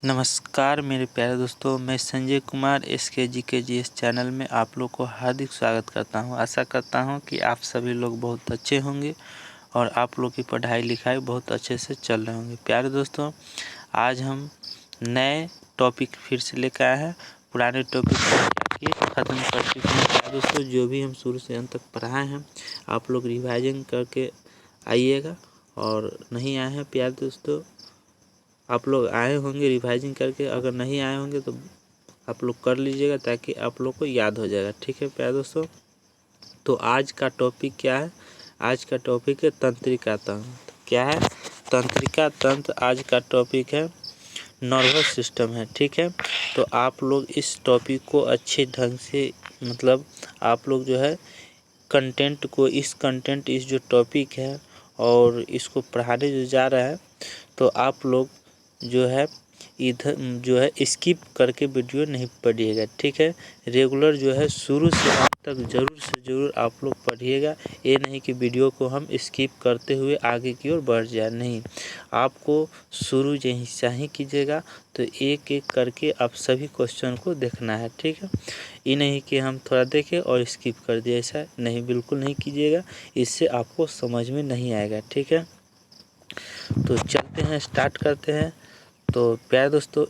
नमस्कार मेरे प्यारे दोस्तों, मैं संजय कुमार SKGKGS चैनल में आप लोग को हार्दिक स्वागत करता हूं। आशा करता हूं कि आप सभी लोग बहुत अच्छे होंगे और आप लोग की पढ़ाई लिखाई बहुत अच्छे से चल रहे होंगे। प्यारे दोस्तों, आज हम नए टॉपिक फिर से लेकर आए हैं। पुराने टॉपिक को ख़त्म कर चुके हैं। प्यारे दोस्तों, जो भी हम शुरू से अंत तक पढ़ाए हैं आप लोग रिवाइजन करके आइएगा, और नहीं आए हैं प्यारे दोस्तों, आप लोग आए होंगे रिवाइजिंग करके, अगर नहीं आए होंगे तो आप लोग कर लीजिएगा ताकि आप लोग को याद हो जाएगा। ठीक है प्यारे दोस्तों, तो आज का टॉपिक क्या है? आज का टॉपिक है तंत्रिका तंत्र। क्या है? तंत्रिका तंत्र आज का टॉपिक है, नर्वस सिस्टम है। ठीक है, तो आप लोग इस टॉपिक को अच्छे ढंग से आप लोग जो है कंटेंट को इस जो टॉपिक है और इसको पढ़ाने जो जा रहा है, तो आप लोग जो है इधर जो है स्किप करके वीडियो नहीं पढ़िएगा। ठीक है, रेगुलर जो है शुरू से अंत तक ज़रूर से ज़रूर आप लोग पढ़िएगा। ये नहीं कि वीडियो को हम स्किप करते हुए आगे की ओर बढ़ जाए, नहीं, आपको शुरू जैसा ही कीजिएगा तो एक एक करके आप सभी क्वेश्चन को देखना है। ठीक है, ये नहीं कि हम थोड़ा देखें और स्किप कर दिए, ऐसा नहीं, बिल्कुल नहीं कीजिएगा, इससे आपको समझ में नहीं आएगा। ठीक है, तो चलते हैं, स्टार्ट करते हैं। तो प्यारे दोस्तों,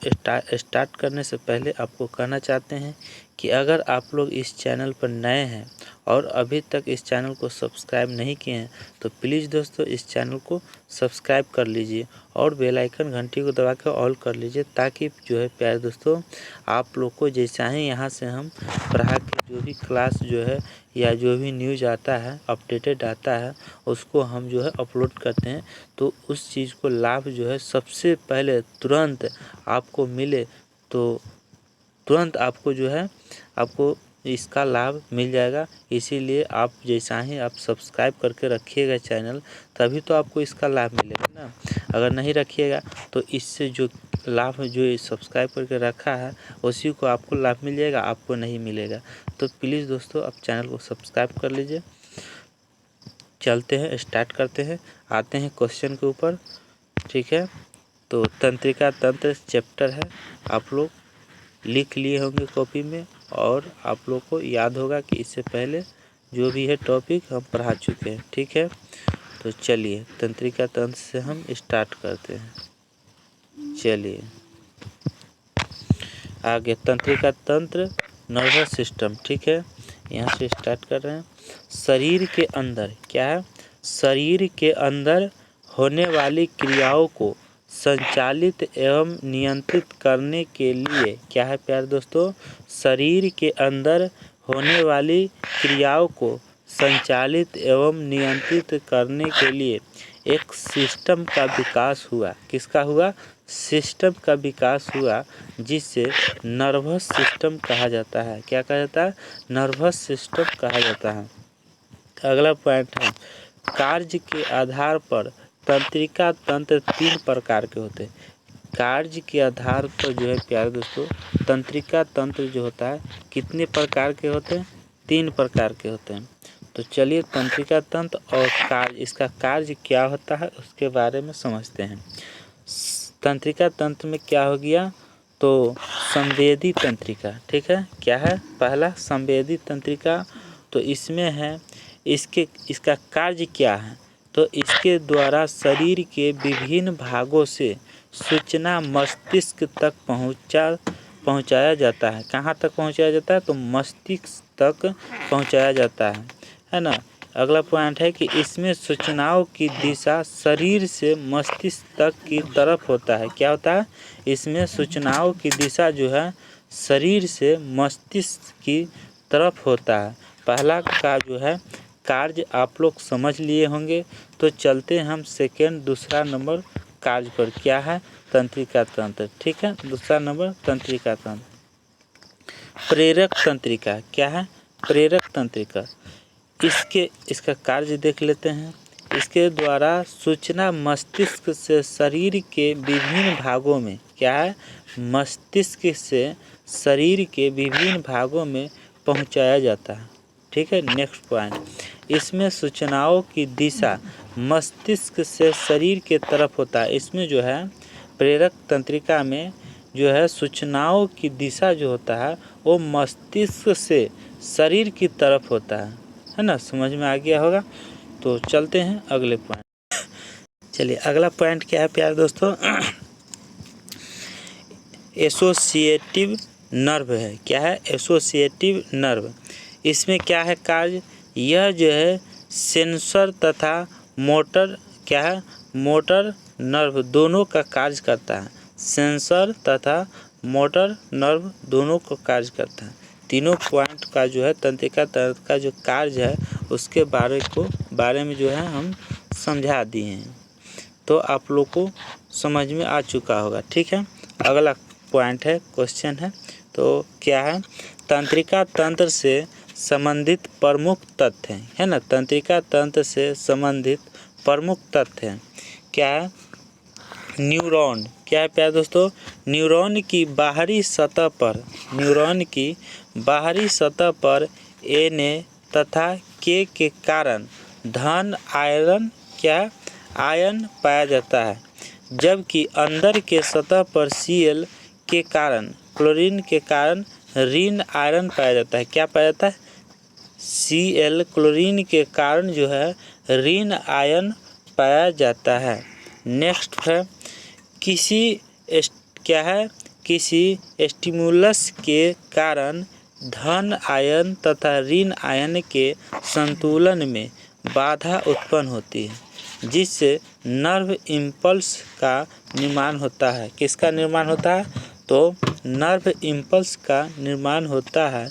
स्टार्ट करने से पहले आपको कहना चाहते हैं कि अगर आप लोग इस चैनल पर नए हैं और अभी तक इस चैनल को सब्सक्राइब नहीं किए हैं तो प्लीज़ दोस्तों इस चैनल को सब्सक्राइब कर लीजिए और बेल आइकन घंटी को दबा कर ऑल कर लीजिए, ताकि जो है प्यारे दोस्तों आप लोग को जैसा ही यहाँ से हम पढ़ा के जो भी क्लास जो है या जो भी न्यूज़ आता है, अपडेटेड आता है, उसको हम जो है अपलोड करते हैं, तो उस चीज़ को लाभ जो है सबसे पहले तुरंत आपको मिले, तो तुरंत आपको जो है आपको इसका लाभ मिल जाएगा। इसीलिए आप जैसा ही आप सब्सक्राइब करके रखिएगा चैनल, तभी तो आपको इसका लाभ मिलेगा ना। अगर नहीं रखिएगा तो इससे जो लाभ जो सब्सक्राइब करके रखा है उसी को आपको लाभ मिल जाएगा, आपको नहीं मिलेगा। तो प्लीज़ दोस्तों आप चैनल को सब्सक्राइब कर लीजिए। चलते हैं, स्टार्ट करते हैं, आते हैं क्वेश्चन के ऊपर। ठीक है, तो तंत्रिका तंत्र चैप्टर है, आप लोग लिख लिए होंगे कॉपी में, और आप लोग को याद होगा कि इससे पहले जो भी है टॉपिक हम पढ़ा चुके हैं। ठीक है, तो चलिए तंत्रिका तंत्र से हम स्टार्ट करते हैं। चलिए आगे, तंत्रिका तंत्र नर्वस सिस्टम। ठीक है, यहाँ से स्टार्ट कर रहे हैं। शरीर के अंदर क्या है? शरीर के अंदर होने वाली क्रियाओं को संचालित एवं नियंत्रित करने के लिए क्या है प्यारे दोस्तों? शरीर के अंदर होने वाली क्रियाओं को संचालित एवं नियंत्रित करने के लिए एक सिस्टम का विकास हुआ। किसका हुआ? सिस्टम का विकास हुआ, जिसे नर्वस सिस्टम कहा जाता है। क्या कहा जाता है? नर्वस सिस्टम कहा जाता है। अगला पॉइंट है, कार्य के आधार पर तंत्रिका तंत्र 3 प्रकार के होते हैं। कार्य के आधार पर जो है प्यारे दोस्तों तंत्रिका तंत्र जो होता है कितने प्रकार के होते हैं? 3 प्रकार के होते हैं। तो चलिए तंत्रिका तंत्र और कार्य, इसका कार्य क्या होता है उसके बारे में समझते हैं। तंत्रिका तंत्र में क्या हो गया? तो संवेदी तंत्रिका। ठीक है, क्या है? पहला संवेदी तंत्रिका, तो इसमें है इसका कार्य क्या है? तो इसके द्वारा शरीर के विभिन्न भागों से सूचना मस्तिष्क तक पहुंचाया जाता है। कहाँ तक पहुंचाया जाता है? तो मस्तिष्क तक पहुंचाया जाता है ना। अगला पॉइंट है कि इसमें सूचनाओं की दिशा शरीर से मस्तिष्क तक की तरफ होता है। क्या होता है? इसमें सूचनाओं की दिशा जो है शरीर से मस्तिष्क की तरफ होता है। पहला का जो है कार्य आप लोग समझ लिए होंगे, तो चलते हैं हम दूसरा नंबर कार्य पर। क्या है? तंत्रिका तंत्र। ठीक है, दूसरा नंबर तंत्रिका तंत्र। प्रेरक तंत्रिका। क्या है? प्रेरक तंत्रिका। इसका कार्य देख लेते हैं। इसके द्वारा सूचना मस्तिष्क से शरीर के विभिन्न भागों में, क्या है? मस्तिष्क से शरीर के विभिन्न भागों में पहुंचाया जाता है। ठीक है, नेक्स्ट पॉइंट, इसमें सूचनाओं की दिशा मस्तिष्क से शरीर के तरफ होता है। इसमें जो है प्रेरक तंत्रिका में जो है सूचनाओं की दिशा जो होता है वो मस्तिष्क से शरीर की तरफ होता है ना। समझ में आ गया होगा। तो चलते हैं अगले पॉइंट। चलिए अगला पॉइंट क्या है प्यारे दोस्तों, एसोसिएटिव नर्व है। क्या है? Associative nerve. इसमें क्या है कार्य? यह जो है सेंसर तथा मोटर, क्या है, मोटर नर्व दोनों का कार्य करता है। सेंसर तथा मोटर नर्व दोनों को कार्य करता है। तीनों पॉइंट का जो है तंत्रिका तंत्र का जो कार्य है उसके बारे में जो है हम समझा दिए हैं, तो आप लोग को समझ में आ चुका होगा। ठीक है, अगला पॉइंट है, क्वेश्चन है। तो क्या है? तंत्रिका तंत्र से संबंधित प्रमुख तथ्य है ना। तंत्रिका तंत्र से संबंधित प्रमुख तथ्य हैं। क्या है? न्यूरॉन। क्या है प्यारे दोस्तों? न्यूरॉन की बाहरी सतह पर Na तथा K के कारण धन आयरन, क्या, आयन पाया जाता है, जबकि अंदर के सतह पर Cl के कारण, क्लोरीन के कारण ऋण आयरन पाया जाता है। क्या पाया जाता है? Cl क्लोरीन के कारण जो है ऋण आयन पाया जाता है। नेक्स्ट है, किसी स्टिमुलस के कारण धन आयन तथा ऋण आयन के संतुलन में बाधा उत्पन्न होती है, जिससे नर्व इम्पल्स का निर्माण होता है। किसका निर्माण होता है? तो नर्व इम्पल्स का निर्माण होता है।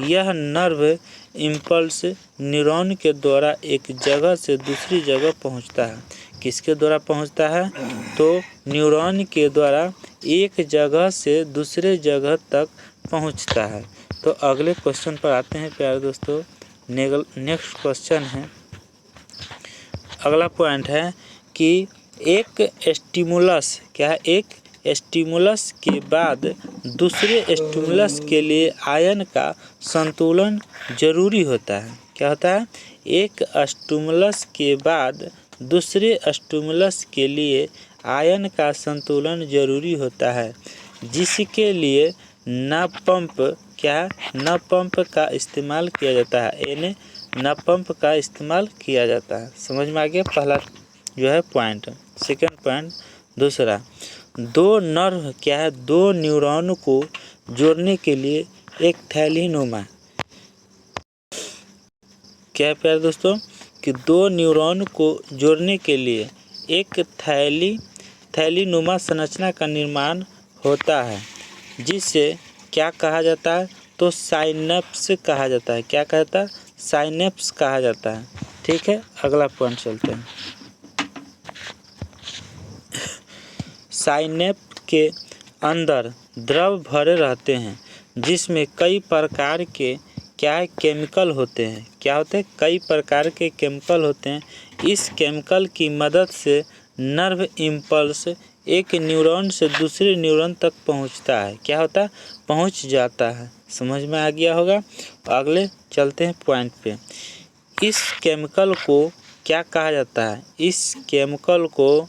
यह नर्व इम्पल्स न्यूरॉन के द्वारा एक जगह से दूसरी जगह पहुंचता है। किसके द्वारा पहुंचता है? तो न्यूरॉन के द्वारा एक जगह से दूसरे जगह तक पहुंचता है। तो अगले क्वेश्चन पर आते हैं प्यारे दोस्तों। नेक्स्ट क्वेश्चन है, अगला पॉइंट है कि एक स्टिमुलस, क्या है, एक स्टिमुलस के बाद दूसरे स्टिमुलस के लिए आयन का संतुलन जरूरी होता है। क्या होता है? एक स्टिमुलस के बाद दूसरे स्टिमुलस के लिए आयन का संतुलन जरूरी होता है, जिसके लिए न पंप, क्या है, न पंप का इस्तेमाल किया जाता है। न पंप का इस्तेमाल किया जाता है। समझ में आ गया पहला जो है पॉइंट। सेकंड पॉइंट, दूसरा, दो नर्व, क्या है, दो न्यूरॉन को जोड़ने के लिए एक थैलीनुमा, क्या है प्यारे दोस्तों, कि दो न्यूरॉन को जोड़ने के लिए एक थैलीनुमा संरचना का निर्माण होता है, जिसे क्या कहा जाता है? तो साइनेप्स कहा जाता है। क्या कहता है? साइनेप्स कहा जाता है। ठीक है, अगला पॉइंट चलते हैं। साइनेप्स के अंदर द्रव भरे रहते हैं, जिसमें कई प्रकार के, क्या है, केमिकल होते हैं। क्या होते हैं? कई प्रकार के केमिकल होते हैं। इस केमिकल की मदद से नर्व इम्पल्स एक न्यूरॉन से दूसरे न्यूरॉन तक पहुंचता है। क्या होता है? पहुंच जाता है। समझ में आ गया होगा। अगले चलते हैं पॉइंट पे। इस केमिकल को क्या कहा जाता है? इस केमिकल को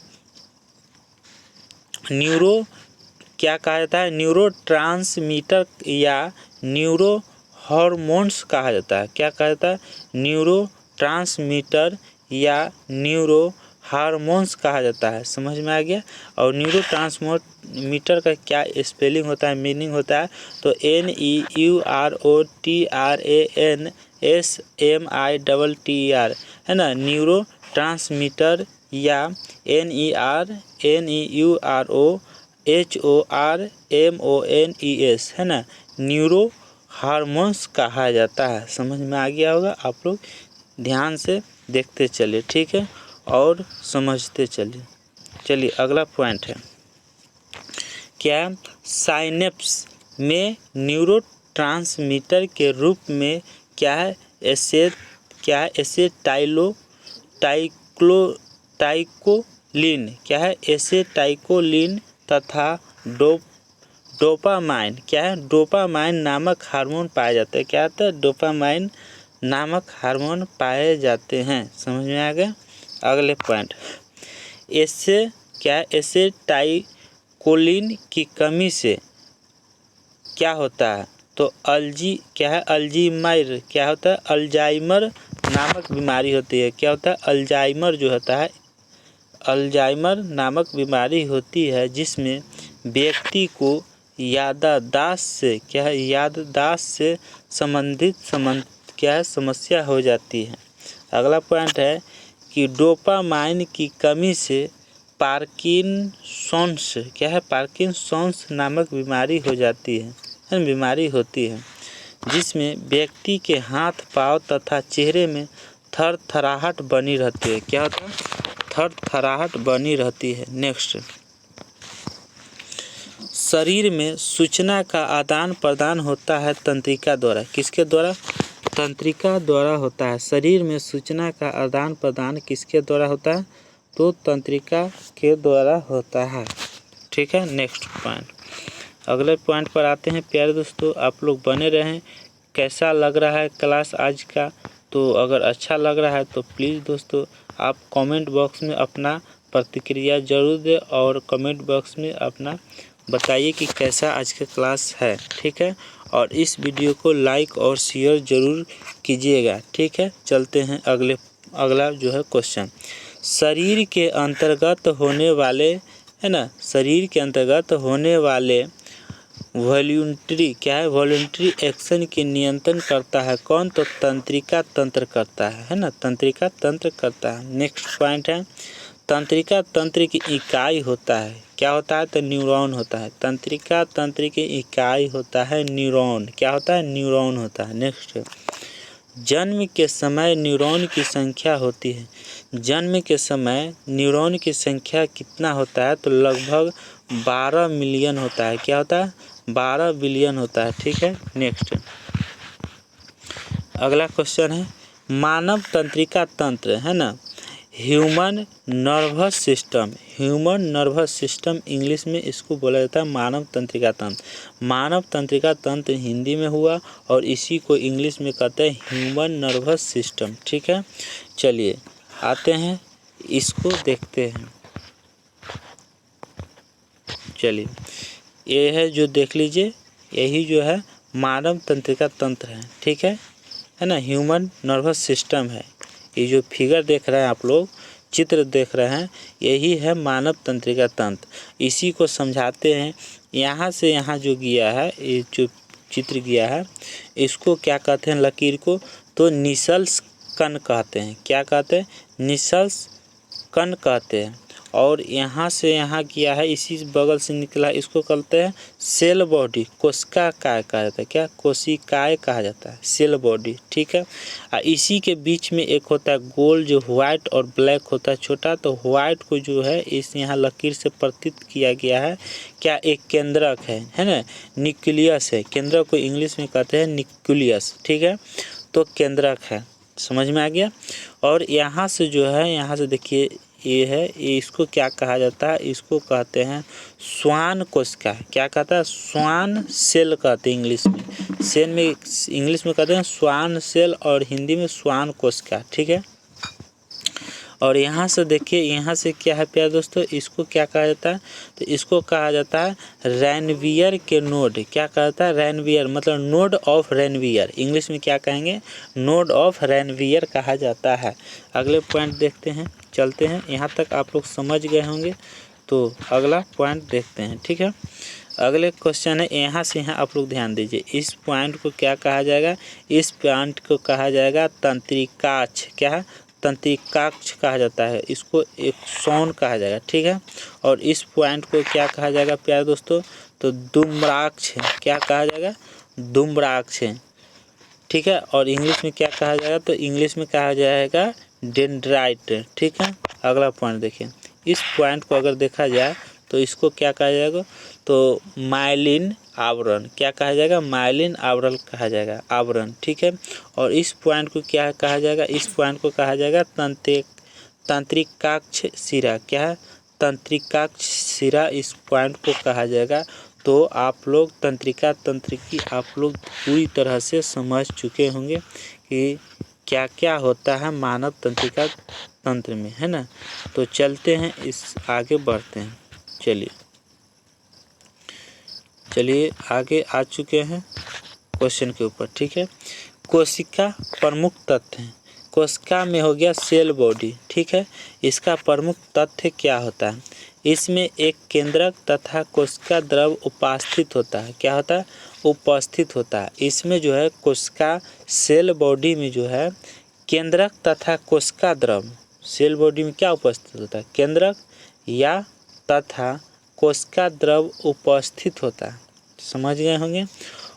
क्या कहा जाता है? न्यूरोट्रांसमीटर या न्यूरो हार्मोन्स कहा जाता है। क्या कहा जाता है? न्यूरोट्रांसमीटर या न्यूरो हार्मोन्स कहा जाता है। समझ में आ गया। और न्यूरोट्रांसमीटर का क्या स्पेलिंग होता है, मीनिंग होता है? तो NEUROTRANSMITTER है ना। न्यूरोट्रांसमीटर या NEUROHORMONES है ना, न्यूरो हार्मोन्स कहा जाता है। समझ में आ गया होगा। आप लोग ध्यान से देखते चलिए, ठीक है, और समझते चलिए। चलिए अगला पॉइंट है, क्या साइनेप्स में न्यूरोट्रांसमीटर के रूप में क्या है टाइकोलिन, क्या है, एसेटाइकोलिन तथा डोपामाइन, क्या है, डोपामाइन नामक हार्मोन पाए जाते हैं। क्या होता है? डोपामाइन नामक हार्मोन पाए जाते हैं। समझ में आ गया। अगले पॉइंट, एसेटाइकोलिन कोलिन की कमी से क्या होता है? तो अल्जीमर क्या होता है? अल्जाइमर नामक बीमारी होती है। क्या होता है? अल्जाइमर जो होता है, अल्जाइमर नामक बीमारी होती है जिसमें व्यक्ति को याददाश्त से याददाश्त से संबंधित समस्या हो जाती है। अगला पॉइंट है कि डोपामाइन की कमी से पार्किंसंस पार्किंसंस नामक बीमारी हो जाती है, बीमारी होती है जिसमें व्यक्ति के हाथ पांव तथा चेहरे में थरथराहट बनी रहती है। क्या होता है? थरथराहट बनी रहती है। नेक्स्ट, शरीर में सूचना का आदान प्रदान होता है तंत्रिका द्वारा। किसके द्वारा? तंत्रिका द्वारा होता है। शरीर में सूचना का आदान प्रदान किसके द्वारा होता है? तो तंत्रिका के द्वारा होता है। ठीक है। नेक्स्ट पॉइंट, अगले पॉइंट पर आते हैं। प्यारे दोस्तों, आप लोग बने रहें। कैसा लग रहा है क्लास आज का? तो अगर अच्छा लग रहा है तो प्लीज़ दोस्तों आप कमेंट बॉक्स में अपना प्रतिक्रिया ज़रूर दें और कमेंट बॉक्स में अपना बताइए कि कैसा आज का क्लास है। ठीक है। और इस वीडियो को लाइक और शेयर ज़रूर कीजिएगा। ठीक है। चलते हैं अगला जो है क्वेश्चन। शरीर के अंतर्गत होने वाले शरीर के अंतर्गत होने वाले वॉल्यूंटरी वॉल्यूंटरी एक्शन की नियंत्रण करता है कौन? तो तंत्रिका तंत्र करता है तंत्रिका तंत्र करता है। नेक्स्ट पॉइंट है, तंत्रिका तंत्र की इकाई होता है। क्या होता है? तो न्यूरॉन होता है। तंत्रिका तंत्र की इकाई होता है न्यूरॉन। क्या होता है? न्यूरॉन होता है। नेक्स्ट, जन्म के समय न्यूरॉन की संख्या होती है। जन्म के समय न्यूरॉन की संख्या कितना होता है? तो लगभग 12 मिलियन होता है। क्या होता है? 12 बिलियन होता है। ठीक है। नेक्स्ट, अगला क्वेश्चन है, मानव तंत्रिका तंत्र human nervous system. Human nervous system English में इसको बोला जाता है मानव तंत्रिका तंत्र। मानव तंत्रिका तंत्र हिंदी में हुआ और इसी को इंग्लिश में कहते हैं ह्यूमन नर्वस सिस्टम। ठीक है। चलिए आते हैं, इसको देखते हैं। चलिए, ये है जो देख लीजिए, यही जो है मानव तंत्रिका तंत्र है। ठीक है ना, ह्यूमन नर्वस सिस्टम है। ये जो फिगर देख रहे हैं आप लोग, चित्र देख रहे हैं, यही है मानव तंत्रिका तंत्र। इसी को समझाते हैं। यहाँ से यहाँ जो गया है, ये जो चित्र गया है, इसको क्या कहते हैं? लकीर को तो निसल्स कण कहते हैं। क्या कहते हैं? निसल्स कण कहते हैं। और यहाँ से यहाँ किया है, इसी बगल से निकला, इसको कहते हैं सेल बॉडी, कोशिका काय कहा जाता है। क्या? कोशिकाएं कहा जाता है, सेल बॉडी। ठीक है। इसी के बीच में एक होता है गोल, जो व्हाइट और ब्लैक होता है छोटा। तो व्हाइट को जो है इस यहाँ लकीर से प्रतीत किया गया है। क्या? एक केंद्रक है ना, न्यूक्लियस है। केंद्रक को इंग्लिश में कहते हैं न्यूक्लियस। ठीक है। तो केंद्रक है, समझ में आ गया। और यहाँ से जो है, यहाँ से देखिए, ये है, ये इसको क्या कहा जाता है? इसको कहते हैं स्वान कोशिका। क्या कहता है? स्वान सेल कहते हैं इंग्लिश में। सेल में इंग्लिश में कहते हैं स्वान सेल और हिंदी में स्वान कोशिका। ठीक है। और यहाँ से देखिए, यहाँ से क्या है प्यारे दोस्तों, इसको क्या कहा जाता है? तो इसको कहा जाता है रैनवियर के नोड। क्या कहता है? रैनवियर मतलब नोड ऑफ रैनवियर। इंग्लिश में क्या कहेंगे? नोड ऑफ रैनवियर कहा जाता है। अगले पॉइंट देखते हैं, चलते हैं। यहाँ तक आप लोग समझ गए होंगे, तो अगला पॉइंट देखते हैं। ठीक है। अगले क्वेश्चन है, यहाँ से यहाँ आप लोग ध्यान दीजिए। इस पॉइंट को क्या कहा जाएगा? इस पॉइंट को कहा जाएगा तंत्रिकाक्ष। क्या है? तंत्रिकाक्ष कहा जाता है। इसको एक्सॉन कहा जाएगा। ठीक है। और इस पॉइंट को क्या कहा जाएगा प्यारे दोस्तों? तो दुम्राक्ष है। क्या कहा जाएगा? दुम्राक्ष है। ठीक है। और इंग्लिश में क्या कहा जाएगा? तो इंग्लिश में कहा जाएगा डेंड्राइट। ठीक है। अगला पॉइंट देखिए, इस पॉइंट को अगर देखा जाए तो इसको क्या कहा जाएगा? तो माइलिन आवरण। क्या कहा जाएगा? माइलिन आवरण कहा जाएगा, आवरण। ठीक है। और इस पॉइंट को क्या कहा जाएगा? इस पॉइंट को कहा जाएगा तंत्रिकाक्ष शिरा। क्या है? तंत्रिकाक्ष शिरा इस पॉइंट को कहा जाएगा। तो आप लोग तंत्रिका तंत्र की आप लोग पूरी तरह से समझ चुके होंगे कि क्या क्या होता है मानव तंत्रिका तंत्र में, है ना। तो चलते हैं, इस आगे बढ़ते हैं। चलिए, चलिए आगे आ चुके हैं क्वेश्चन के ऊपर, ठीक है। कोशिका प्रमुख तथ्य हैं। कोशिका में हो गया सेल बॉडी, ठीक है। इसका प्रमुख तथ्य क्या होता है? इसमें एक केंद्रक तथा कोशिका द्रव उपस्थित होता है। क्या होता है? उपस्थित होता है। इसमें जो है कोशिका सेल बॉडी में जो है केंद्रक तथा कोशिका द्रव, सेल बॉडी में क्या उपस्थित होता है? केंद्रक या तथा कोशिका द्रव उपस्थित होता है, समझ गए होंगे।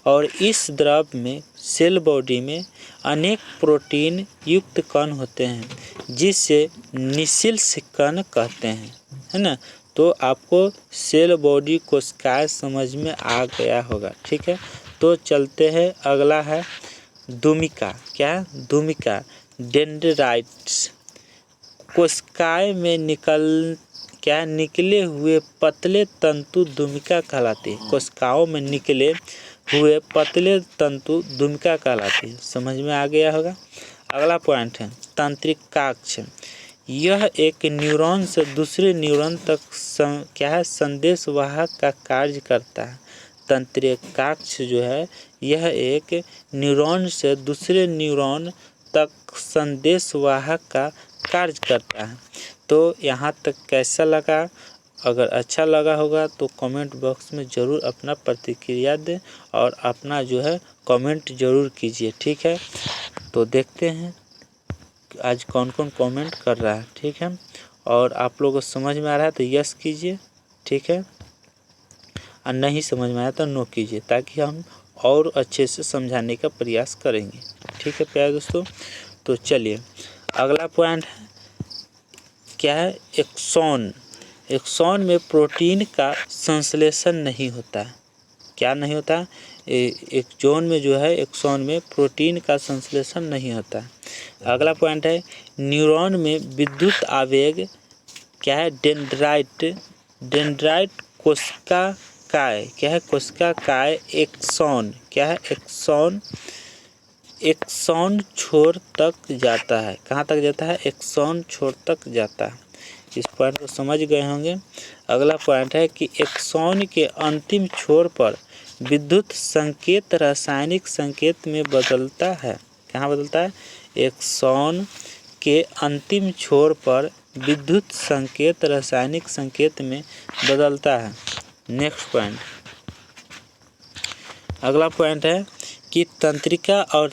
और इस द्रव में सेल बॉडी में अनेक प्रोटीन युक्त कण होते हैं जिसे निःशिल्स कण कहते हैं, है ना। तो आपको सेल बॉडी कोशिकाएं समझ में आ गया होगा, ठीक है। तो चलते हैं, अगला है दुमिका। क्या है? दुमिका, डेंड्राइट्स। कोशिकाएं में निकले हुए पतले तंतु दुमिका कहलाती है। कोशिकाओं में निकले हुए पतले तंतु दुमिका कहलाती है, समझ में आ गया होगा। अगला पॉइंट है तंत्रिकाक्ष। यह एक न्यूरॉन से दूसरे न्यूरॉन तक संदेश वाहक का कार्य करता है। तंत्रिकाक्ष जो है यह एक न्यूरॉन से दूसरे न्यूरॉन तक संदेश वाहक का कार्य करता है। तो यहाँ तक कैसा लगा? अगर अच्छा लगा होगा तो कमेंट बॉक्स में ज़रूर अपना प्रतिक्रिया दें और अपना जो है कमेंट ज़रूर कीजिए, ठीक है। तो देखते हैं आज कौन कौन कमेंट कर रहा है, ठीक है। और आप लोगों को समझ में आ रहा है तो यस कीजिए, ठीक है। और नहीं समझ में आया तो नो कीजिए, ताकि हम और अच्छे से समझाने का प्रयास करेंगे, ठीक है प्यारे दोस्तों। तो चलिए अगला पॉइंट है, क्या है? एक्सॉन। एक्सॉन में प्रोटीन का संश्लेषण नहीं होता है। क्या नहीं होता? एक जोन में जो है एक्सॉन में प्रोटीन का संश्लेषण नहीं होता है। अगला पॉइंट है न्यूरॉन में विद्युत आवेग। क्या है? डेंड्राइट। डेंड्राइट कोशिका काय। क्या है? कोशिका काय एक्सॉन। क्या है? एक्सॉन। एक्सॉन छोर तक जाता है। कहाँ तक जाता है? एक्सॉन छोर तक जाता है। इस पॉइंट को समझ गए होंगे। अगला पॉइंट है कि एक्सॉन के अंतिम छोर पर विद्युत संकेत रासायनिक संकेत में बदलता है। कहाँ बदलता है? एक्सॉन के अंतिम छोर पर विद्युत संकेत रासायनिक संकेत में बदलता है। नेक्स्ट पॉइंट, अगला पॉइंट है कि तंत्रिका और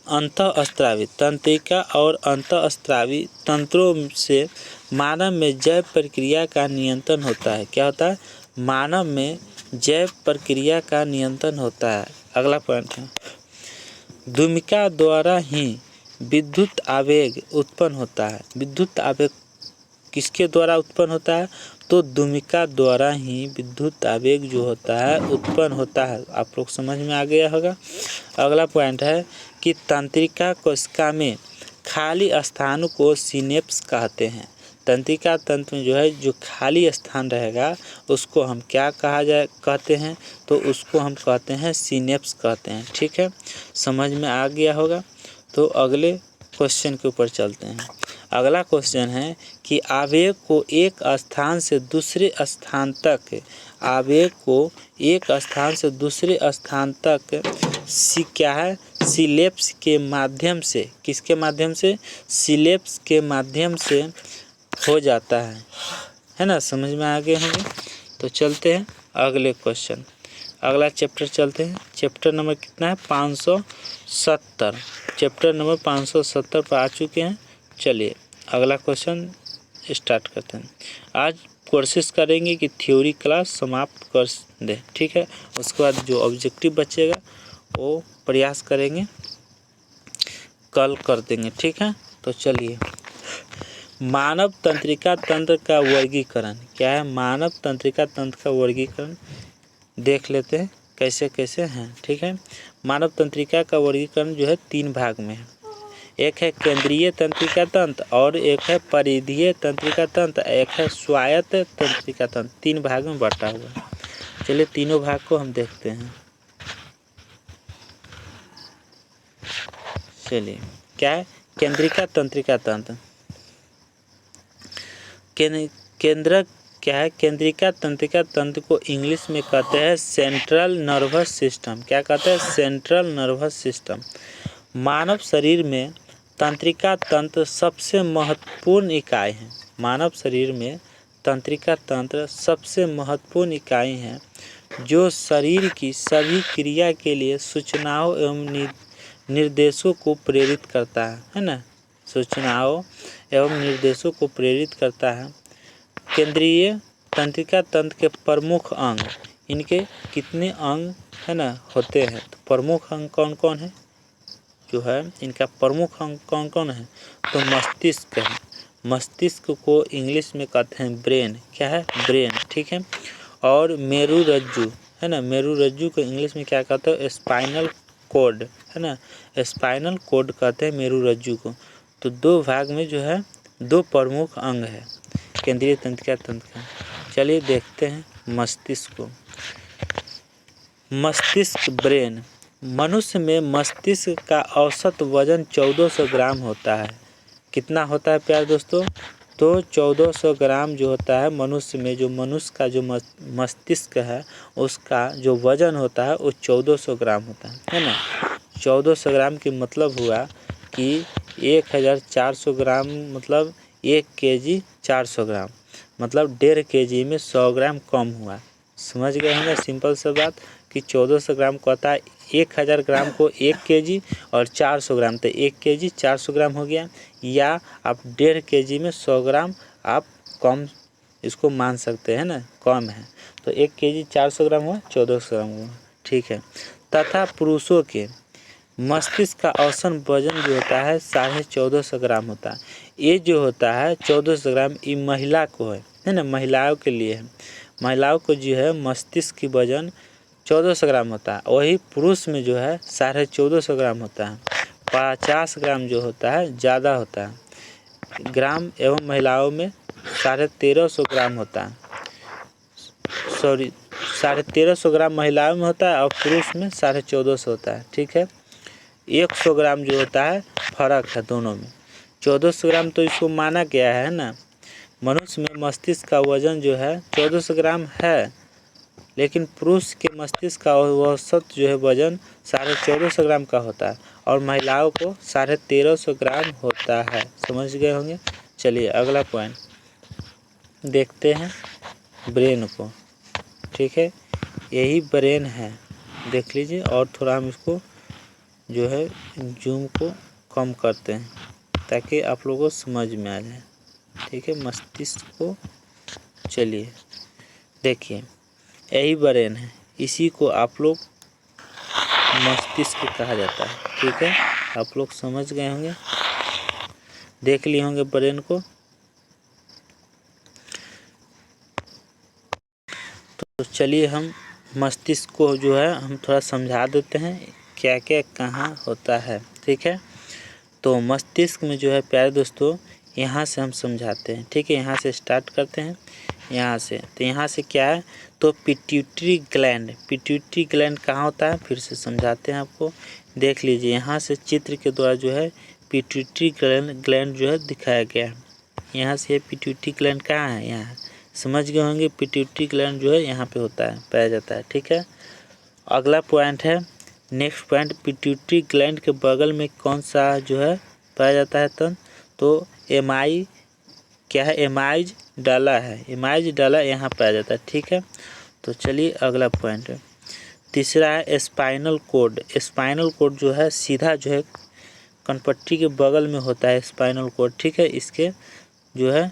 अंतःस्रावी। तंत्रिका और अंतःस्रावी तंत्रों से मानव में जैव प्रक्रिया का नियंत्रण होता है। क्या होता है? मानव में जैव प्रक्रिया का नियंत्रण होता है। अगला पॉइंट है दुमिका द्वारा ही विद्युत आवेग उत्पन्न होता है। विद्युत आवेग किसके द्वारा उत्पन्न होता है? तो दुमिका द्वारा ही विद्युत आवेग जो होता है उत्पन्न होता है। आप लोग समझ में आ गया होगा। अगला पॉइंट है कि तंत्रिका कोशिका में खाली स्थान को सिनेप्स कहते हैं। तंत्रिका तंत्र में जो है जो खाली स्थान रहेगा उसको हम क्या कहते हैं? तो उसको हम कहते हैं सिनेप्स कहते हैं, ठीक है। समझ में आ गया होगा। तो अगले क्वेश्चन के ऊपर चलते हैं। अगला क्वेश्चन है कि आवेग को एक स्थान से दूसरे स्थान तक, आवेग को एक स्थान से दूसरे स्थान तक क्या है? सिनेप्स के माध्यम से। किसके माध्यम से? सिनेप्स के माध्यम से हो जाता है ना। समझ में आ गए होंगे। तो चलते हैं अगले क्वेश्चन, अगला चैप्टर चलते हैं। चैप्टर नंबर कितना है? 570। चैप्टर नंबर 570 पर आ चुके हैं। चलिए अगला क्वेश्चन स्टार्ट करते हैं। आज कोशिश करेंगे कि थ्योरी क्लास समाप्त कर दें, ठीक है। उसके बाद जो ऑब्जेक्टिव बचेगा वो प्रयास करेंगे कल कर देंगे, ठीक है। तो चलिए मानव तंत्रिका तंत्र का वर्गीकरण। क्या है? मानव तंत्रिका तंत्र का वर्गीकरण देख लेते हैं कैसे कैसे हैं, ठीक है। मानव तंत्रिका का वर्गीकरण जो है 3 भाग में है। एक है केंद्रीय तंत्रिका तंत्र और एक है परिधीय तंत्रिका तंत्र, एक है स्वायत्त तंत्रिका तंत्र। 3 भाग में बांटा हुआ है। चलिए तीनों भाग को हम देखते हैं। चलिए क्या है? केंद्रिका तंत्रिका तंत्र। क्या है, केंद्रिका तंत्रिका तंत्र को इंग्लिश में कहते हैं सेंट्रल नर्वस सिस्टम। क्या कहते हैं, सेंट्रल नर्वस सिस्टम। मानव शरीर में तंत्रिका तंत्र सबसे महत्वपूर्ण इकाई है। मानव शरीर में तंत्रिका तंत्र सबसे महत्वपूर्ण इकाई है जो शरीर की सभी क्रिया के लिए सूचनाओं एवं निर्देशों को प्रेरित करता है ना, सूचनाओं एवं निर्देशों को प्रेरित करता है। केंद्रीय तंत्रिका तंत्र के प्रमुख अंग, इनके कितने अंग है ना होते हैं, तो प्रमुख अंग कौन कौन है, जो है इनका प्रमुख अंग कौन कौन है, तो मस्तिष्क है। मस्तिष्क को इंग्लिश में कहते हैं ब्रेन। क्या है, ब्रेन, ठीक है। और मेरुरज्जु है ना, मेरुरज्जु को इंग्लिश में क्या कहते हैं, स्पाइनल कोड है ना, स्पाइनल कोड कहते हैं मेरुरज्जु को। तो दो भाग में जो है दो प्रमुख अंग है केंद्रीय तंत्रिका तंत्र का। चलिए देखते हैं मस्तिष्क को। मस्तिष्क, ब्रेन। मनुष्य में मस्तिष्क का औसत वजन 1400 ग्राम होता है। कितना होता है प्यारे दोस्तों, तो 1400 ग्राम जो होता है मनुष्य में, जो मनुष्य का जो मस्तिष्क है उसका जो वजन होता है वो 1400 ग्राम होता है ना। 1400 ग्राम की मतलब हुआ कि 1400 ग्राम मतलब 1 kg 400 ग्राम, मतलब 1.5 kg में 100 ग्राम कम हुआ। समझ गए होंगे सिंपल सा बात कि 1400 ग्राम कहता है 1000 ग्राम को 1 kg और 400 ग्राम तो 1 kg 400 ग्राम हो गया, या आप 1.5 kg में 100 ग्राम आप कम इसको मान सकते हैं ना, कम है। तो 1 kg 400 ग्राम हुआ, 1400 ग्राम हुआ, ठीक है। तथा पुरुषों के मस्तिष्क का औसत वजन जो होता है 1450 ग्राम होता है। ये जो होता है 1400 ग्राम ये महिला को है ना, महिलाओं के लिए है। महिलाओं को जो है मस्तिष्क की वजन 1400 ग्राम होता है, वही पुरुष में जो है 1450 ग्राम होता है। 50 ग्राम जो होता है ज़्यादा होता है ग्राम, एवं महिलाओं में 1350 ग्राम होता है। 1350 ग्राम महिलाओं में होता है और पुरुष में 1450 होता है, ठीक है। 100 ग्राम जो होता है फर्क है दोनों में। 1400 ग्राम तो इसको माना गया है ना। मनुष्य में मस्तिष्क का वजन जो है 1400 ग्राम है, लेकिन पुरुष के मस्तिष्क का औसत जो है वजन 1450 ग्राम का होता है और महिलाओं को 1350 ग्राम होता है। समझ गए होंगे। चलिए अगला पॉइंट देखते हैं, ब्रेन को, ठीक है। यही ब्रेन है, देख लीजिए। और थोड़ा हम इसको जो है जूम को कम करते हैं ताकि आप लोगों को समझ में आ जाए, ठीक है। मस्तिष्क को चलिए देखिए, यही ब्रेन है, इसी को आप लोग मस्तिष्क कहा जाता है, ठीक है। आप लोग समझ गए होंगे, देख लिए होंगे ब्रेन को। तो चलिए हम मस्तिष्क को जो है हम थोड़ा समझा देते हैं क्या क्या कहाँ होता है, ठीक है। तो मस्तिष्क में जो है प्यारे दोस्तों, यहाँ से हम समझाते हैं, ठीक है। यहाँ से स्टार्ट करते हैं, यहाँ से। तो यहाँ से क्या है, तो पिट्यूटरी ग्लैंड। पिट्यूटरी ग्लैंड कहाँ होता है, फिर से समझाते हैं आपको। देख लीजिए, यहाँ से चित्र के द्वारा जो है पिट्यूटरी ग्लैंड जो है दिखाया गया है। यहाँ से पिट्यूटरी ग्लैंड कहाँ है, यहाँ है। समझ गए होंगे, पिट्यूटरी ग्लैंड जो है यहाँ पे होता है, पाया जाता है, ठीक है। अगला पॉइंट है, नेक्स्ट पॉइंट, पिट्यूटरी ग्लैंड के बगल में कौन सा जो है पाया जाता है तंत्र, तो एमाई क्या है, एमाइज डाला है, एमाइज डाला यहाँ पाया जाता है, ठीक है। तो चलिए अगला पॉइंट है, तीसरा है स्पाइनल कोड। स्पाइनल कोड जो है सीधा जो है कनपट्टी के बगल में होता है स्पाइनल कोड, ठीक है। इसके जो है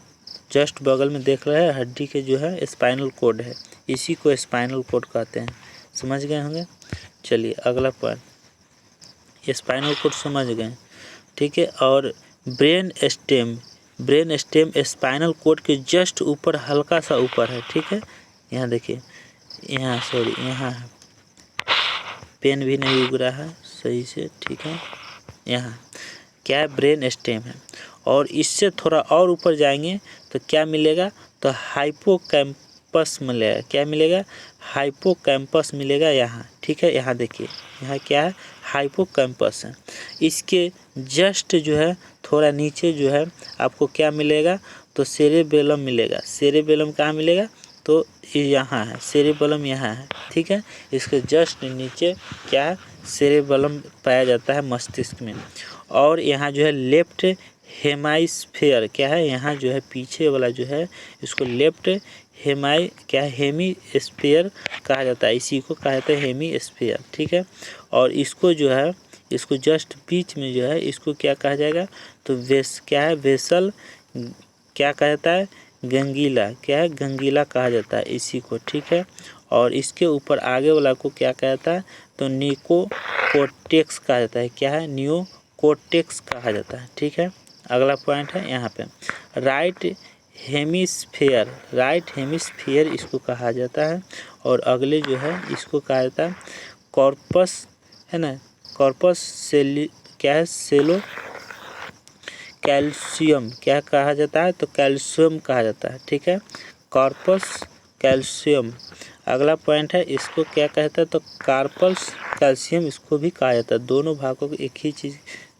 जस्ट बगल में देख रहे हैं हड्डी के जो है स्पाइनल कोड है, इसी को स्पाइनल कोड कहते हैं। समझ गए होंगे। चलिए अगला पॉइंट, स्पाइनल कोड समझ गए, ठीक है। और brain stem, brain stem spinal cord के जस्ट ऊपर हल्का सा ऊपर है, ठीक है। यहाँ देखिए, यहाँ सॉरी यहाँ है, पेन भी नहीं उग रहा है सही से, ठीक है। यहाँ क्या है, ब्रेन स्टेम है। और इससे थोड़ा और ऊपर जाएंगे तो क्या मिलेगा, तो हाइपोकैम्पस मिलेगा। क्या मिलेगा, हाइपोकैम्पस मिलेगा यहाँ, ठीक है। यहाँ देखिए, यहाँ क्या है, हाइपोकैम्पस है। इसके जस्ट जो है थोड़ा नीचे जो है आपको क्या मिलेगा, तो सेरेबेलम मिलेगा। सेरेबेलम कहाँ मिलेगा? तो यहाँ है, सेरेबेलम यहाँ है, ठीक है। इसके जस्ट नीचे क्या है? सेरेबेलम पाया जाता है मस्तिष्क में। और यहाँ जो है लेफ्ट हेमाइस्फेयर क्या है? यहाँ जो है पीछे वाला जो है इसको लेफ्ट हेमीस्फेयर कहा जाता है। इसी को कहा जाता है हेमीस्फेयर, ठीक है। और इसको जो है इसको जस्ट बीच में जो है इसको क्या कहा जाएगा? तो क्या है? वेसल क्या कहा जाता है? गंगीला क्या है? गंगीला कहा जाता है इसी को, ठीक है। और इसके ऊपर आगे वाला को क्या कहा जाता है? तो नियोकोर्टेक्स कहा जाता है। क्या है? नियोकोर्टेक्स कहा जाता है, ठीक है। अगला पॉइंट है यहाँ पे राइट हेमिस्फीयर इसको कहा जाता है। और अगले जो है इसको कहा जाता है कॉर्पस, है ना। कॉर्पस क्या है? सेलो कैल्शियम क्या कहा जाता है? तो कैल्शियम कहा जाता है, ठीक है। Corpus calcium. अगला पॉइंट है इसको क्या कहता है? तो कार्पस कैल्शियम इसको भी कहा जाता है। दोनों भागों को एक ही चीज़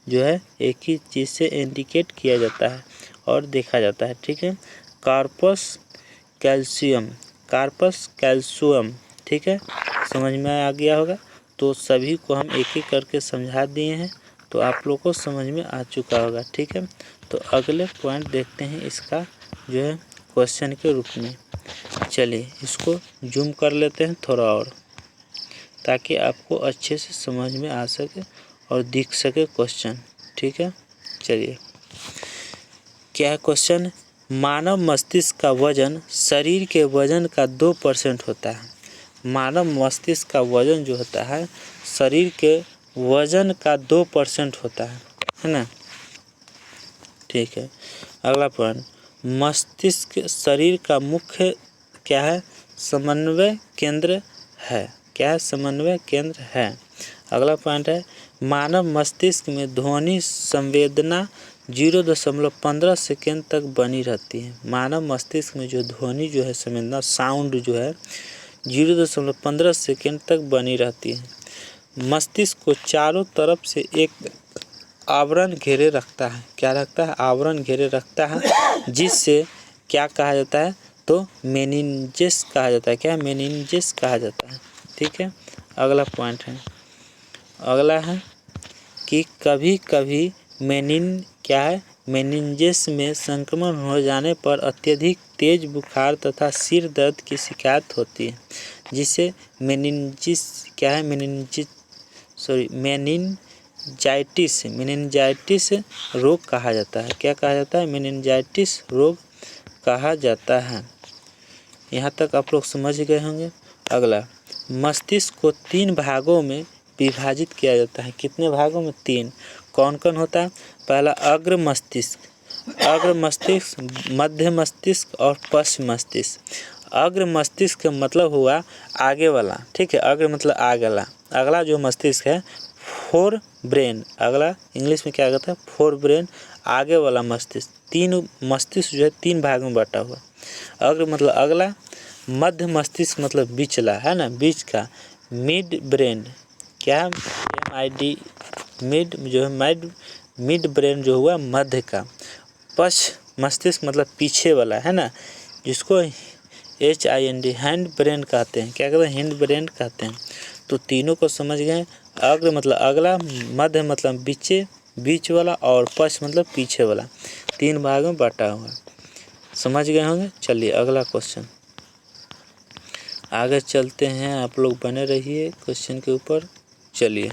जो है एक ही चीज़ से इंडिकेट किया जाता है और देखा जाता है, ठीक है। कार्पस कैल्शियम, कार्पस कैल्शियम, ठीक है। समझ में आ गया होगा। तो सभी को हम एक एक करके समझा दिए हैं, तो आप लोग को समझ में आ चुका होगा, ठीक है। तो अगले पॉइंट देखते हैं इसका जो है क्वेश्चन के रूप में। चलिए इसको जूम कर लेते हैं थोड़ा और, ताकि आपको अच्छे से समझ में आ सके और दिख सके क्वेश्चन, ठीक है। चलिए क्या है क्वेश्चन? मानव मस्तिष्क का वजन शरीर के वजन का 2% होता है। मानव मस्तिष्क का वजन जो होता है शरीर के वजन का 2% होता है ना, ठीक है। अगला पॉइंट, मस्तिष्क शरीर का मुख्य क्या है? समन्वय केंद्र है। क्या है? समन्वय केंद्र है। अगला पॉइंट है मानव मस्तिष्क में ध्वनि संवेदना 0.15 सेकेंड तक बनी रहती है। मानव मस्तिष्क में जो ध्वनि जो है संवेदना साउंड जो है 0.15 सेकेंड तक बनी रहती है। मस्तिष्क को चारों तरफ से एक आवरण घेरे रखता है। क्या रखता है? आवरण घेरे रखता है, जिससे क्या कहा जाता है? तो मेनिंजेस कहा जाता है। क्या? मेनिंजेस कहा जाता है, ठीक है। अगला पॉइंट है, अगला है कि कभी कभी क्या है? मेनिंजेस में संक्रमण हो जाने पर अत्यधिक तेज बुखार तथा सिर दर्द की शिकायत होती है, जिसे मेनिंजिस क्या है? मेनिंजाइटिस रोग कहा जाता है। क्या कहा जाता है? मेनिंजाइटिस रोग कहा जाता है। यहाँ तक आप लोग समझ गए होंगे। अगला, मस्तिष्क को 3 भागों में विभाजित किया जाता है। कितने भागों में? 3। कौन कौन होता है? पहला अग्र मस्तिष्क, मध्य मस्तिष्क और पश्च मस्तिष्क। अग्र मस्तिष्क का मतलब हुआ आगे वाला, ठीक है। अग्र मतलब आगे अगला जो मस्तिष्क है फोर ब्रेन। अगला इंग्लिश में क्या कहता है? फोर ब्रेन, आगे वाला मस्तिष्क। 3 मस्तिष्क जो है 3 भाग में बटा हुआ। अग्र मतलब अगला, मध्य मस्तिष्क मतलब बीचला, है ना, बीच का। मिड ब्रेन क्या है? मिड जो है मिड ब्रेन जो हुआ मध्य का। पश्च मस्तिष्क मतलब पीछे वाला, है ना, जिसको HIND हैंड ब्रेन कहते हैं। क्या कहते हैं? हैंड ब्रेन कहते हैं। तो तीनों को समझ गए। अग्र मतलब अगला, मध्य मतलब बीच वाला, और पश्च मतलब पीछे वाला। 3 भाग में बांटा हुआ, समझ गए होंगे। चलिए अगला क्वेश्चन आगे चलते हैं, आप लोग बने रहिए क्वेश्चन के ऊपर। चलिए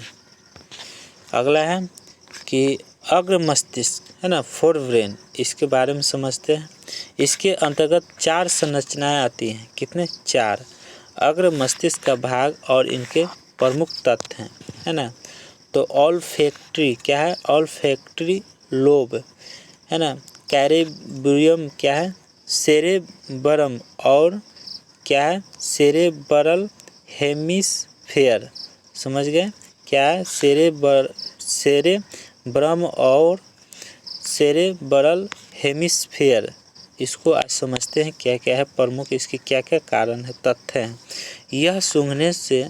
अगला है कि अग्र मस्तिष्क, है ना, फोर ब्रेन, इसके बारे में समझते हैं। इसके अंतर्गत 4 संरचनाएं आती हैं। कितने? 4। अग्र मस्तिष्क का भाग और इनके प्रमुख तत्व हैं, है ना। तो ऑल्फैक्टरी क्या है? ऑल्फैक्टरी लोब, है ना। कैरेब्रियम क्या है? सेरेबरम, और क्या है? Cerebral hemisphere. समझ गए? क्या है? सेरेब्रम और सेरेब्रल हेमिस्फेयर। इसको आज समझते हैं क्या क्या है प्रमुख, इसके क्या क्या कारण है, तथ्य हैं। यह सूंघने से,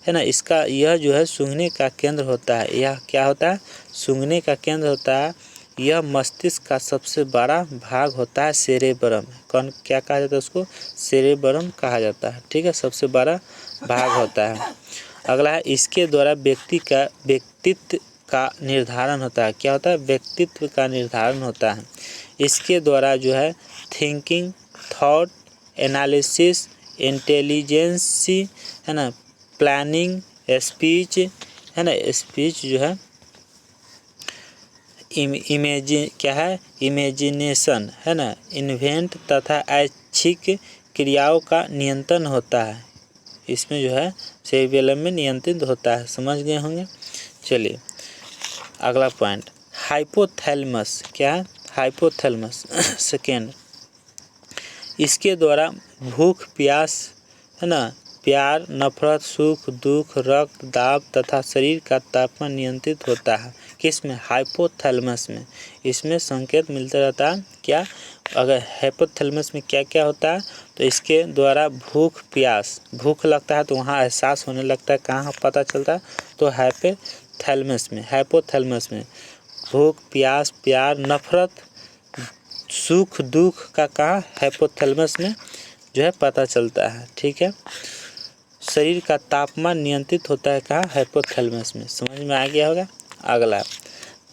है ना, इसका यह जो है सूंघने का केंद्र होता है। यह क्या होता है? सूंघने का केंद्र होता है। यह मस्तिष्क का सबसे बड़ा भाग होता है सेरेब्रम। कौन क्या कहा जाता है उसको? सेरेब्रम कहा जाता है। ठीक है, सबसे बड़ा भाग होता है। अगला है, इसके द्वारा व्यक्तित्व का निर्धारण होता है। क्या होता है? व्यक्तित्व का निर्धारण होता है। इसके द्वारा जो है थिंकिंग, थॉट, एनालिसिस, इंटेलिजेंसी, है ना, प्लानिंग, स्पीच, है ना, स्पीच जो है इमेजिनेशन, है ना, इन्वेंट तथा ऐच्छिक क्रियाओं का नियंत्रण होता है। इसमें जो है सेरेबेलम में नियंत्रित होता है। समझ गए होंगे। चलिए अगला पॉइंट, हाइपोथैलेमस। क्या है? हाइपोथैलेमस। सेकेंड, इसके द्वारा भूख, प्यास, है ना, प्यार, नफरत, सुख, दुख, रक्त दाब तथा शरीर का तापमान नियंत्रित होता है। किसमें? हाइपोथैलेमस में। इसमें संकेत मिलता रहता है। क्या? अगर हाइपोथैलेमस में क्या क्या होता है तो इसके द्वारा भूख, प्यास, भूख लगता है तो वहाँ एहसास होने लगता है। कहाँ पता चलता है? तो हाइपोथैलेमस में। हाइपोथैलेमस में भूख, प्यास, प्यार, नफरत, सुख, दुख का कहाँ? हाइपोथैलेमस में जो है पता चलता है। ठीक है, शरीर का तापमान नियंत्रित होता है कहाँ? हाइपोथैलेमस में। समझ में आ गया होगा। अगला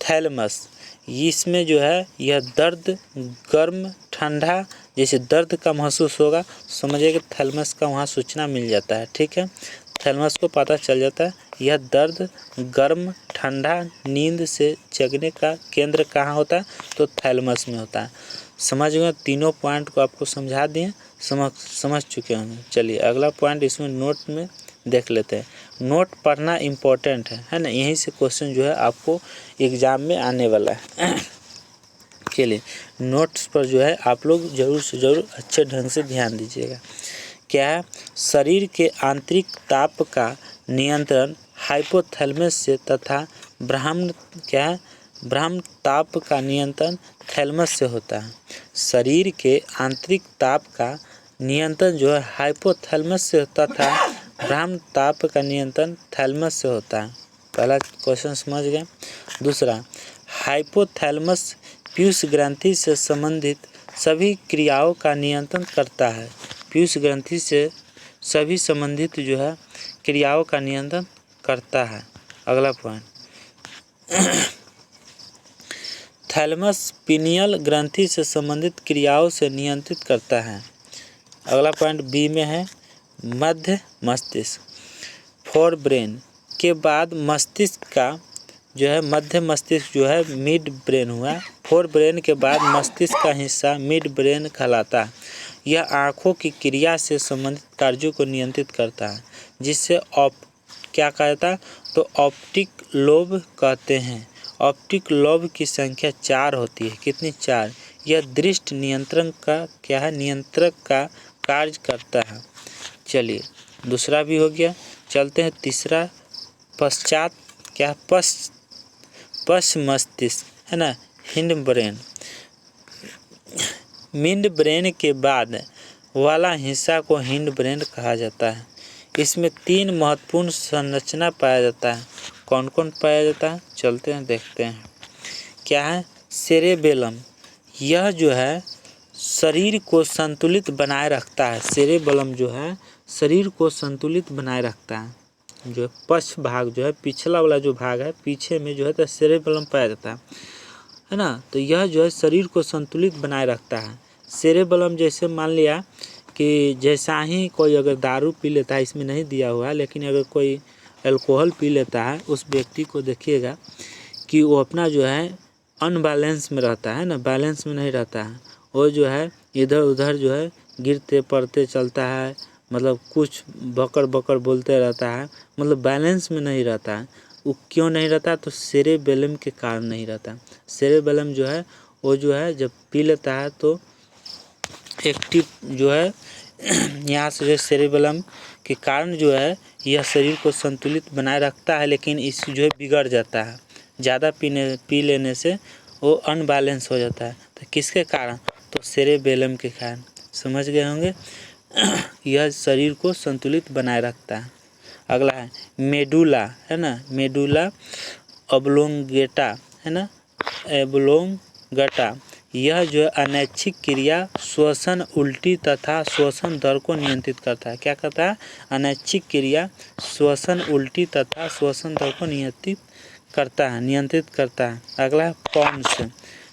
थैलेमस, इसमें जो है यह दर्द, गर्म, ठंडा, जैसे दर्द का महसूस होगा समझिए कि थैलेमस का वहाँ सूचना मिल जाता है। ठीक है, थैलेमस को पता चल जाता है यह दर्द, गर्म, ठंडा, नींद से जगने का केंद्र कहाँ होता है? तो थैलेमस में होता है। समझ गए? तीनों पॉइंट को आपको समझा दिए, समझ चुके होंगे। चलिए अगला पॉइंट इसमें नोट में देख लेते हैं। नोट पढ़ना इम्पोर्टेंट है ना, यहीं से क्वेश्चन जो है आपको एग्ज़ाम में आने वाला है। चलिए नोट्स पर जो है आप लोग ज़रूर से ज़रूर अच्छे ढंग से ध्यान दीजिएगा। क्या है? शरीर के आंतरिक ताप का नियंत्रण हाइपोथैलेमस से तथा ब्राह्मण ताप का नियंत्रण थैलेमस से होता है। शरीर के आंतरिक ताप का नियंत्रण जो है हाइपोथैलेमस से तथा ब्राह्मण ताप का नियंत्रण थैलेमस से होता है। पहला क्वेश्चन समझ गए। दूसरा, हाइपोथैलेमस पीयूष ग्रंथि से संबंधित सभी क्रियाओं का नियंत्रण करता है। पीयूष ग्रंथि से सभी संबंधित जो है क्रियाओं का नियंत्रण करता है। अगला पॉइंट, थैलेमस पीनियल ग्रंथि से संबंधित क्रियाओं से नियंत्रित करता है। अगला पॉइंट बी में है मध्य मस्तिष्क। फोर ब्रेन के बाद मस्तिष्क का जो है मध्य मस्तिष्क जो है मिड ब्रेन हुआ। फोर ब्रेन के बाद मस्तिष्क का हिस्सा मिड ब्रेन कहलाता है। यह आँखों की क्रिया से संबंधित कार्यों को नियंत्रित करता है, जिससे क्या कहता है? तो ऑप्टिक लोब कहते हैं। ऑप्टिक लोब की संख्या 4 होती है। कितनी? 4। यह दृष्टि नियंत्रण का क्या है? नियंत्रक का कार्य करता है। चलिए दूसरा भी हो गया। चलते हैं तीसरा, पश्चात क्या? पश्च मस्तिष्क, है ना, हिंड ब्रेन। मिड ब्रेन के बाद वाला हिस्सा को हिंड ब्रेन कहा जाता है। इसमें 3 महत्वपूर्ण संरचना पाया जाता है। कौन कौन पाया जाता है? चलते हैं देखते हैं। क्या है? सेरेबेलम, यह जो है शरीर को संतुलित बनाए रखता है। सेरेबेलम जो है शरीर को संतुलित बनाए रखता है। जो पश्च भाग जो है पिछला वाला जो भाग है पीछे में जो है तो सेरेबेलम पाया जाता है ना। तो यह जो है शरीर को संतुलित बनाए रखता है। सेरेबेलम जैसे मान लिया कि जैसा ही कोई अगर दारू पी लेता है, इसमें नहीं दिया हुआ है, लेकिन अगर कोई अल्कोहल पी लेता है उस व्यक्ति को देखिएगा कि वो अपना जो है अनबैलेंस में रहता है ना, बैलेंस में नहीं रहता है। वो जो है इधर उधर जो है गिरते पड़ते चलता है, मतलब कुछ बकर बकर बोलते रहता है, मतलब बैलेंस में नहीं रहता है। वो क्यों नहीं रहता? तो सेरेबेलम के कारण नहीं रहता। सेरेबेलम जो है वो जो है जब पी लेता है तो एक्टिव जो है यहाँ से जो सेरेबेलम के कारण जो है यह शरीर को संतुलित बनाए रखता है, लेकिन इस जो है बिगड़ जाता है। ज़्यादा पी लेने से वो अनबैलेंस हो जाता है। तो किसके कारण? तो सेरेबेलम के कारण। समझ गए होंगे। यह शरीर को संतुलित बनाए रखता है। अगला है मेडुला, है ना, मेडुला ऑब्लोंगेटा, है ना, ओब्लोंगटा। यह जो है अनैच्छिक क्रिया श्वसन उल्टी तथा श्वसन दर को नियंत्रित करता है। क्या करता है? अनैच्छिक क्रिया श्वसन उल्टी तथा श्वसन दर को नियंत्रित करता है। अगला है पॉन्स,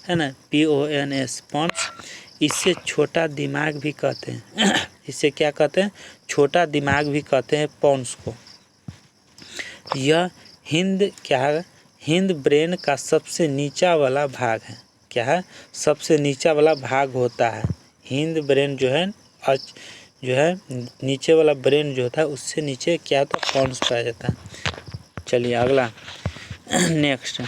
है ना, PONS, पॉन्स। इससे छोटा दिमाग भी कहते हैं। इससे क्या कहते हैं? छोटा दिमाग भी कहते हैं पॉन्स को। यह हिंद ब्रेन का सबसे नीचा वाला भाग है। क्या है? सबसे नीचा वाला भाग होता है। हिंद ब्रेन जो है नीचे वाला ब्रेन जो होता है उससे नीचे क्या होता है? पॉन्स पाया जाता है। चलिए अगला नेक्स्ट,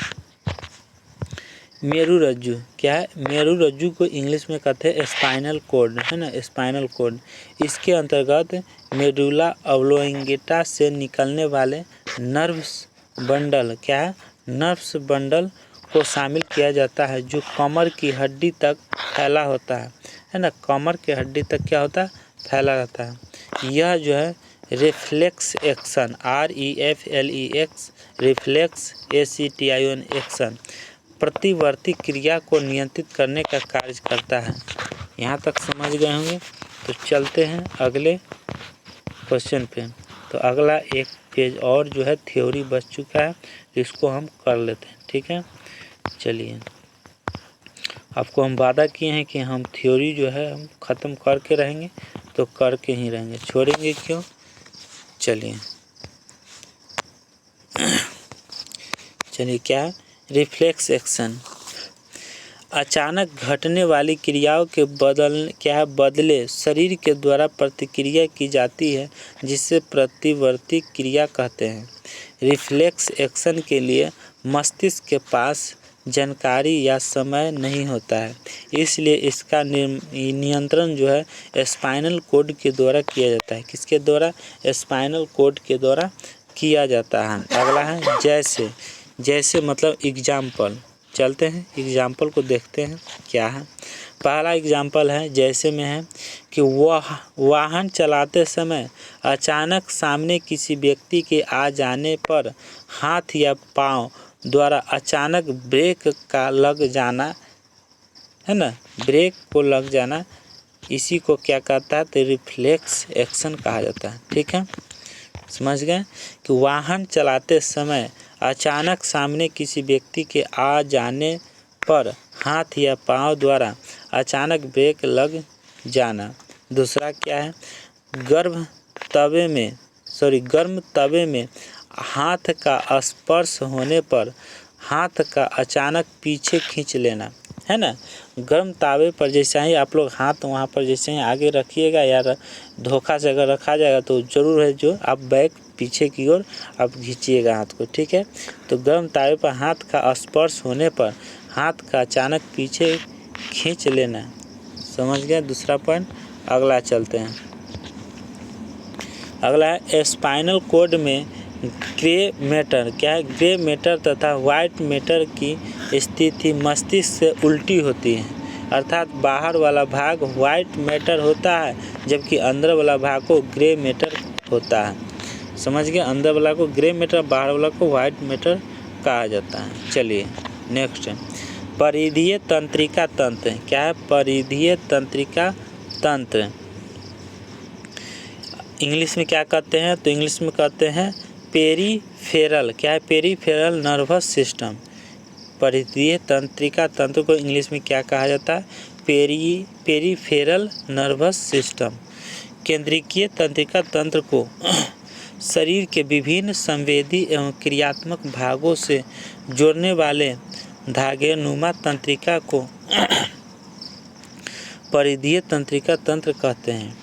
मेरुरज्जु। क्या है? मेरुरज्जु को इंग्लिश में कहते हैं स्पाइनल कॉर्ड, है ना, स्पाइनल कॉर्ड। इसके अंतर्गत मेडुला ऑब्लोंगेटा से निकलने वाले नर्व्स बंडल, क्या है? नर्व्स बंडल को शामिल किया जाता है जो कमर की हड्डी तक फैला होता है ना, कमर की हड्डी तक क्या होता है? फैला रहता है। यह जो है reflex action, REFLEX, reflex ACTION action, प्रतिवर्ती क्रिया को नियंत्रित करने का कार्य करता है। यहाँ तक समझ गए होंगे। तो चलते हैं अगले क्वेश्चन पे। तो अगला एक पेज और जो है थ्योरी बच चुका है, इसको हम कर लेते हैं। ठीक है, चलिए। आपको हम वादा किए हैं कि हम थ्योरी जो है हम ख़त्म करके रहेंगे, तो करके ही रहेंगे, छोड़ेंगे क्यों। चलिए क्या है? रिफ्लेक्स एक्शन, अचानक घटने वाली क्रियाओं के बदले शरीर के द्वारा प्रतिक्रिया की जाती है, जिसे प्रतिवर्ती क्रिया कहते हैं। रिफ्लेक्स एक्शन के लिए मस्तिष्क के पास जानकारी या समय नहीं होता है, इसलिए इसका नियंत्रण जो है स्पाइनल कॉर्ड के द्वारा किया जाता है। किसके द्वारा? स्पाइनल कॉर्ड के द्वारा किया जाता है। अगला है जैसे मतलब एग्जाम्पल। चलते हैं एग्जाम्पल को देखते हैं क्या है। पहला एग्जाम्पल है जैसे में है कि वाहन चलाते समय अचानक सामने किसी व्यक्ति के आ जाने पर हाथ या पाँव द्वारा अचानक ब्रेक का लग जाना, है ना, ब्रेक को लग जाना, इसी को क्या कहता है? तो रिफ्लेक्स एक्शन कहा जाता है। ठीक है, समझ गए कि वाहन चलाते समय अचानक सामने किसी व्यक्ति के आ जाने पर हाथ या पाँव द्वारा अचानक ब्रेक लग जाना। दूसरा क्या है? गर्म तवे में हाथ का स्पर्श होने पर हाथ का अचानक पीछे खींच लेना, है ना। गर्म तावे पर जैसे ही आप लोग हाथ वहाँ पर जैसे ही आगे रखिएगा या धोखा से अगर रखा जाएगा तो ज़रूर है जो आप बैक पीछे की ओर आप खींचिएगा हाथ को। ठीक है, तो गर्म तावे पर हाथ का स्पर्श होने पर हाथ का अचानक पीछे खींच लेना। समझ गए दूसरा पॉइंट। अगला चलते हैं। अगला है स्पाइनल कॉर्ड में ग्रे मैटर। क्या है? ग्रे मैटर तथा वाइट मैटर की स्थिति मस्तिष्क से उल्टी होती है, अर्थात बाहर वाला भाग वाइट मैटर होता है जबकि अंदर वाला भाग को ग्रे मैटर होता है। समझ गए? अंदर वाला को ग्रे मैटर, बाहर वाला को वाइट मैटर कहा जाता है। चलिए नेक्स्ट, परिधीय तंत्रिका तंत्र। क्या है? परिधीय तंत्रिका तंत्र इंग्लिश में क्या कहते हैं? तो इंग्लिश में कहते हैं पेरीफेरल। क्या है? Peripheral nervous system. परिधीय तंत्रिका तंत्र को इंग्लिश में क्या कहा जाता है? Peripheral nervous system. केंद्रीय तंत्रिका तंत्र को शरीर के विभिन्न संवेदी एवं क्रियात्मक भागों से जोड़ने वाले धागेनुमा तंत्रिका को परिधीय तंत्रिका तंत्र कहते हैं।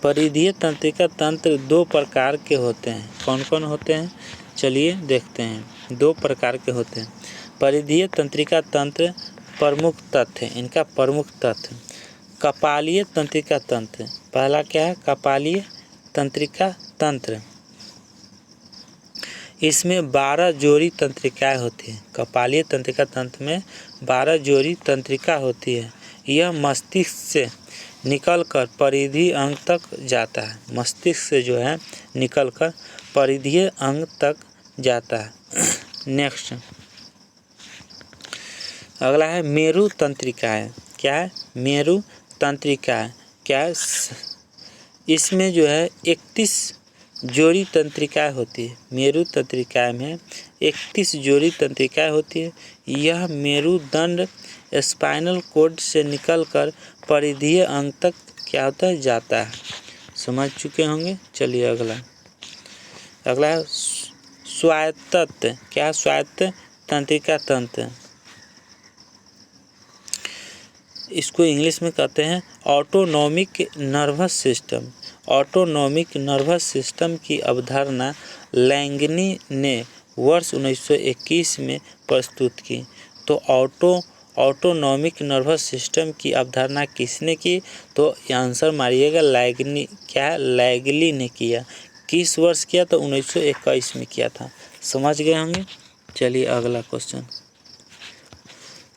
परिधीय तंत्रिका तंत्र दो प्रकार के होते हैं। कौन कौन होते हैं? चलिए देखते हैं। दो प्रकार के होते हैं परिधीय तंत्रिका तंत्र। प्रमुख तथ्य, इनका प्रमुख तथ्य। कपालीय तंत्रिका तंत्र। पहला क्या है? कपालीय तंत्रिका तंत्र। इसमें 12 जोड़ी तंत्रिकाएं होती हैं। कपालीय तंत्रिका तंत्र में 12 जोड़ी तंत्रिका होती है। यह मस्तिष्क से निकलकर परिधीय अंग तक जाता है। मस्तिष्क से जो है निकलकर परिधीय अंग तक जाता है। नेक्स्ट, अगला है मेरु तंत्रिकाएँ। क्या है? मेरु तंत्रिकाएँ। क्या है? इसमें जो है 31 जोड़ी तंत्रिकाएँ होती है। मेरु तंत्रिकाएँ में 31 जोड़ी तंत्रिकाएँ होती है। यह मेरुदंड स्पाइनल कॉर्ड से निकलकर परिधीय अंग तक क्या होता है? जाता है। समझ चुके होंगे। चलिए अगला है स्वायत्त। क्या? स्वायत्त तंत्रिका तंत्र। इसको इंग्लिश में कहते हैं autonomic nervous system. Autonomic nervous system की अवधारणा लैंगनी ने वर्ष 1921 में प्रस्तुत की। तो ऑटोनॉमिक नर्वस सिस्टम की अवधारणा किसने की? तो आंसर मारिएगा लैंगनी। क्या? लैंगली ने किया। किस वर्ष किया? तो 1921 में किया था। समझ गए होंगे। चलिए अगला क्वेश्चन।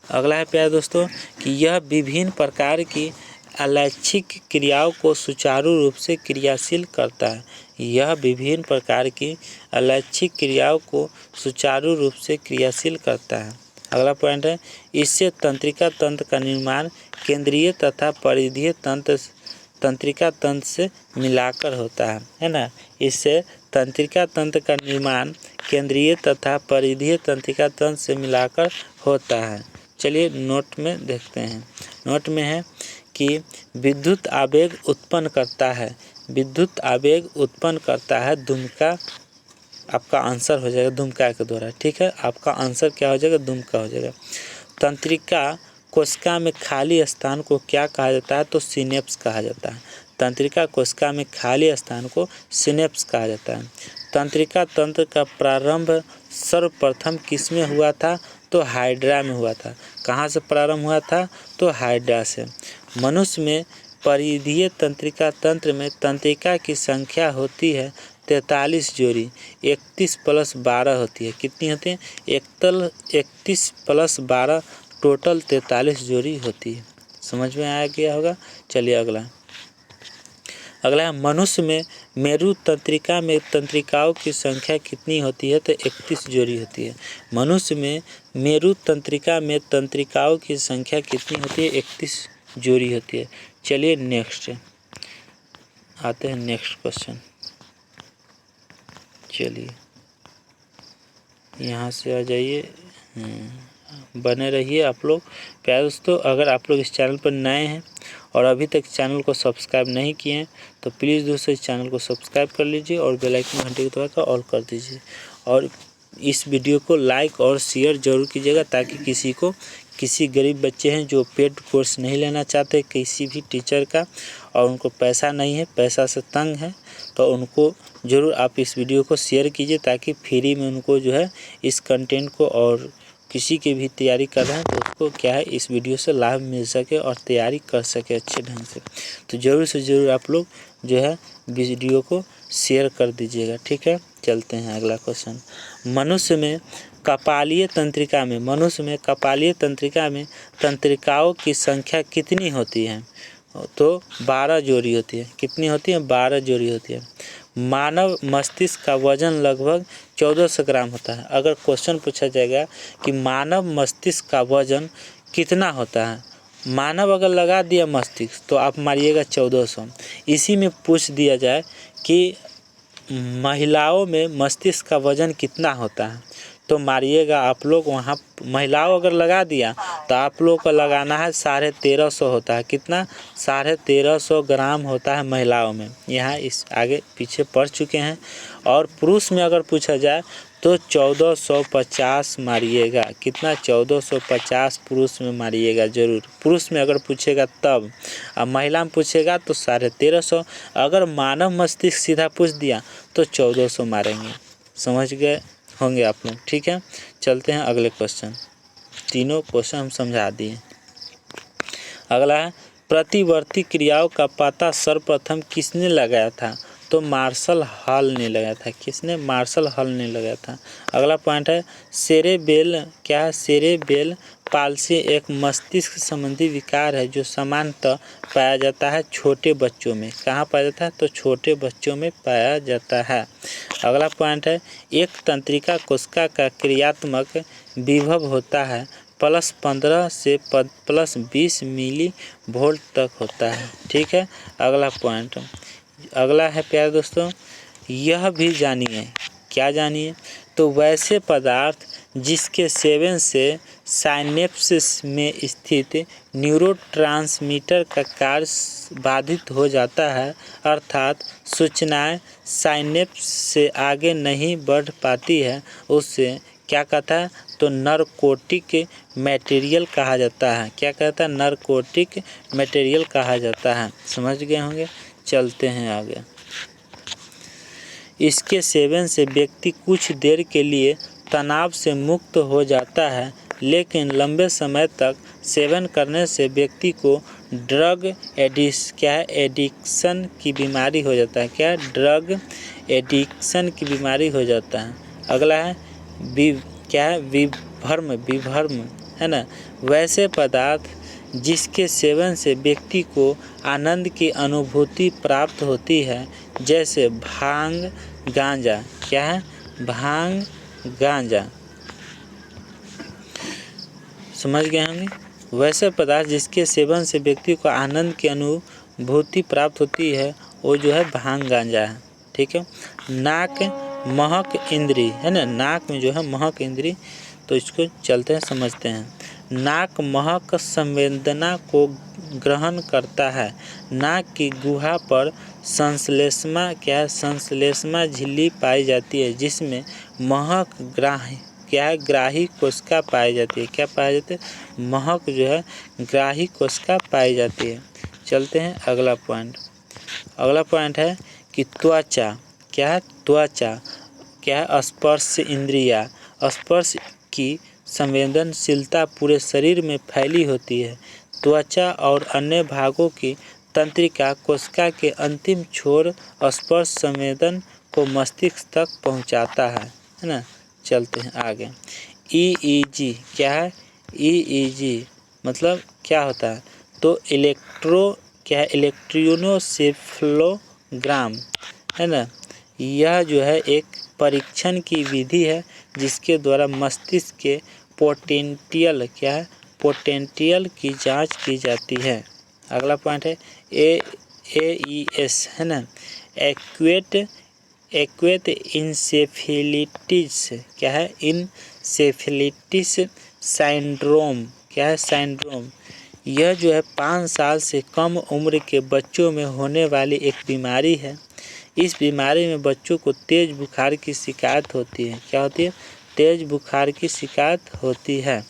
अगला है प्यारे दोस्तों कि यह विभिन्न प्रकार की अलैच्छिक क्रियाओं को सुचारू रूप से क्रियाशील करता है। यह विभिन्न प्रकार की अलैच्छिक क्रियाओं को सुचारू रूप से क्रियाशील करता है। अगला पॉइंट है इससे तंत्रिका तंत्र का निर्माण केंद्रीय तथा परिधीय तंत्रिका तंत्र से मिलाकर होता है ना। इससे तंत्रिका तंत्र का निर्माण केंद्रीय तथा परिधीय तंत्रिका तंत्र से मिलाकर होता है। चलिए नोट में देखते हैं। नोट में है कि विद्युत आवेग उत्पन्न करता है। विद्युत आवेग उत्पन्न करता है दुमका। आपका आंसर हो जाएगा दुमका के द्वारा। ठीक है, आपका आंसर क्या हो जाएगा? दुमका हो जाएगा। तंत्रिका कोशिका में खाली स्थान को क्या कहा जाता है? तो सिनेप्स कहा जाता है। तंत्रिका कोशिका में खाली स्थान को सिनेप्स कहा जाता है। तंत्रिका तंत्र का प्रारंभ सर्वप्रथम किस में हुआ था? तो हाइड्रा में हुआ था। कहाँ से प्रारंभ हुआ था? तो हाइड्रा से। मनुष्य में परिधीय तंत्रिका तंत्र में तंत्रिका की संख्या होती है 43 जोड़ी। 31 + 12 होती है। कितनी होती है? 31 + 12 टोटल 43 जोड़ी होती है। समझ में आया गया होगा। चलिए अगला है मनुष्य में मेरु तंत्रिका में तंत्रिकाओं की संख्या कितनी होती है? तो 31 जोड़ी होती है। मनुष्य में मेरु तंत्रिका में तंत्रिकाओं की संख्या कितनी होती है? 31 जोड़ी होती है। चलिए नेक्स्ट आते हैं नेक्स्ट क्वेश्चन। चलिए यहाँ से आ जाइए, बने रहिए आप लोग। प्यारे दोस्तों, अगर आप लोग इस चैनल पर नए हैं और अभी तक चैनल को सब्सक्राइब नहीं किए हैं तो प्लीज़ दोस्तों इस चैनल को सब्सक्राइब कर लीजिए और बेल आइकन घंटे को दबाकर ऑल कर दीजिए। और इस वीडियो को लाइक और शेयर ज़रूर कीजिएगा ताकि किसी गरीब बच्चे हैं जो पेड कोर्स नहीं लेना चाहते किसी भी टीचर का और उनको पैसा नहीं है, पैसा से तंग है, तो उनको ज़रूर आप इस वीडियो को शेयर कीजिए ताकि फ्री में उनको जो है इस कंटेंट को, और किसी की भी तैयारी कर रहे हैं तो उसको क्या है इस वीडियो से लाभ मिल सके और तैयारी कर सके अच्छे ढंग से। तो ज़रूर से ज़रूर आप लोग जो है वीडियो को शेयर कर दीजिएगा। ठीक है, चलते हैं अगला क्वेश्चन। मनुष्य में कपालीय तंत्रिका में तंत्रिकाओं की संख्या कितनी होती है? तो 12 जोड़ी होती है। कितनी होती है? 12 जोड़ी होती है। मानव मस्तिष्क का वजन लगभग 1400 ग्राम होता है। अगर क्वेश्चन पूछा जाएगा कि मानव मस्तिष्क का वजन कितना होता है, मानव अगर लगा दिया मस्तिष्क तो आप मारिएगा 1400। इसी में पूछ दिया जाए कि महिलाओं में मस्तिष्क का वजन कितना होता है तो मारिएगा आप लोग वहाँ महिलाओं अगर लगा दिया तो आप लोग को लगाना है 1350 होता है। कितना? 1350 ग्राम होता है महिलाओं में। यहाँ इस आगे पीछे पढ़ चुके हैं। और पुरुष में अगर पूछा जाए तो 1450 मारिएगा। कितना? 1450 पुरुष में मारिएगा ज़रूर। पुरुष में अगर पूछेगा तब, अब महिला में पूछेगा तो 1350। अगर मानव मस्तिष्क सीधा पूछ दिया तो 1400 मारेंगे। समझ गए होंगे आप लोग। ठीक है, चलते हैं अगले क्वेश्चन। तीनों क्वेश्चन हम समझा दिए। अगला है प्रतिवर्ती क्रियाओं का पता सर्वप्रथम किसने लगाया था? तो मार्शल हॉल ने लगाया था। किसने? मार्शल हॉल ने लगाया था। अगला पॉइंट है सेरेब्रल। क्या है? सेरेब्रल पाल्सी एक मस्तिष्क संबंधी विकार है जो सामान्यतः पाया जाता है छोटे बच्चों में। कहाँ पाया जाता है? तो छोटे बच्चों में पाया जाता है। अगला पॉइंट है एक तंत्रिका कोशिका का क्रियात्मक विभव होता है +15 से +20 मिली वोल्ट तक होता है। ठीक है, अगला पॉइंट, अगला है प्यारे दोस्तों, यह भी जानिए, क्या जानिए, तो वैसे पदार्थ जिसके सेवन से साइनेप्सिस में स्थित न्यूरोट्रांसमीटर का कार्य बाधित हो जाता है, अर्थात सूचनाएं साइनेप्स से आगे नहीं बढ़ पाती है, उससे क्या कहता है, तो नारकोटिक मटेरियल कहा जाता है। क्या कहता है, नारकोटिक मटेरियल कहा जाता है। समझ गए होंगे, चलते हैं आगे। इसके सेवन से व्यक्ति कुछ देर के लिए तनाव से मुक्त हो जाता है, लेकिन लंबे समय तक सेवन करने से व्यक्ति को ड्रग एडिक्शन की बीमारी हो जाता है। क्या, ड्रग एडिक्शन की बीमारी हो जाता है। अगला है विभ्रम है ना। वैसे पदार्थ जिसके सेवन से व्यक्ति को आनंद की अनुभूति प्राप्त होती है, जैसे भांग, गांजा। क्या है, भांग, गांजा। समझ गए होंगे। वैसे पदार्थ जिसके सेवन से व्यक्ति को आनंद की अनुभूति प्राप्त होती है, वो जो है भांग, गांजा है। ठीक है। नाक महक इंद्री है ना, नाक में जो है महक इंद्री, तो इसको चलते हैं समझते हैं। नाक महक संवेदना को ग्रहण करता है। नाक की गुहा पर संश्लेषमा, क्या है, संश्लेषमा झिल्ली पाई जाती है, जिसमें महक ग्राही कोशिका पाई जाती है। क्या पाई जाती है, महक जो है ग्राही कोशिका पाई जाती है। चलते हैं अगला पॉइंट। अगला पॉइंट है कि त्वचा, क्या है, त्वचा क्या है, स्पर्श इंद्रिया। स्पर्श की संवेदनशीलता पूरे शरीर में फैली होती है। त्वचा और अन्य भागों की तंत्रिका कोशिका के अंतिम छोर स्पर्श संवेदन को मस्तिष्क तक पहुंचाता है ना। चलते हैं आगे। ईईजी, क्या है, ईईजी मतलब क्या होता है, तो इलेक्ट्रोसेफलोग्राम है ना। यह जो है एक परीक्षण की विधि है जिसके द्वारा मस्तिष्क के पोटेंशियल, क्या है, पोटेंशियल की जांच की जाती है। अगला पॉइंट है एईएस है ना, एक्वेट इंसेफेलिटिस। क्या है, इंसेफेलिटिस साइंड्रोम। क्या है, साइंड्रोम। यह जो है 5 साल से कम उम्र के बच्चों में होने वाली एक बीमारी है। इस बीमारी में बच्चों को तेज बुखार की शिकायत होती है। क्या होती है, तेज बुखार की शिकायत होती है।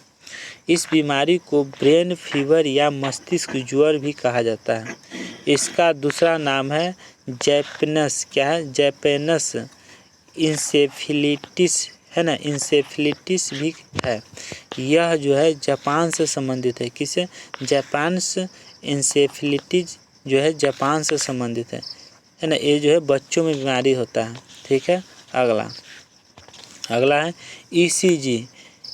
इस बीमारी को ब्रेन फीवर या मस्तिष्क ज्वर भी कहा जाता है। इसका दूसरा नाम है जैपनस, क्या है, जैपनस इंसेफेलिटिस है ना, इंसेफेलिटिस भी है। यह जो है जापान से संबंधित है। किसे, जापान से। इंसेफेलिटिस जो है जापान से संबंधित है ना। ये जो है बच्चों में बीमारी होता है। ठीक है। अगला है ईसीजी,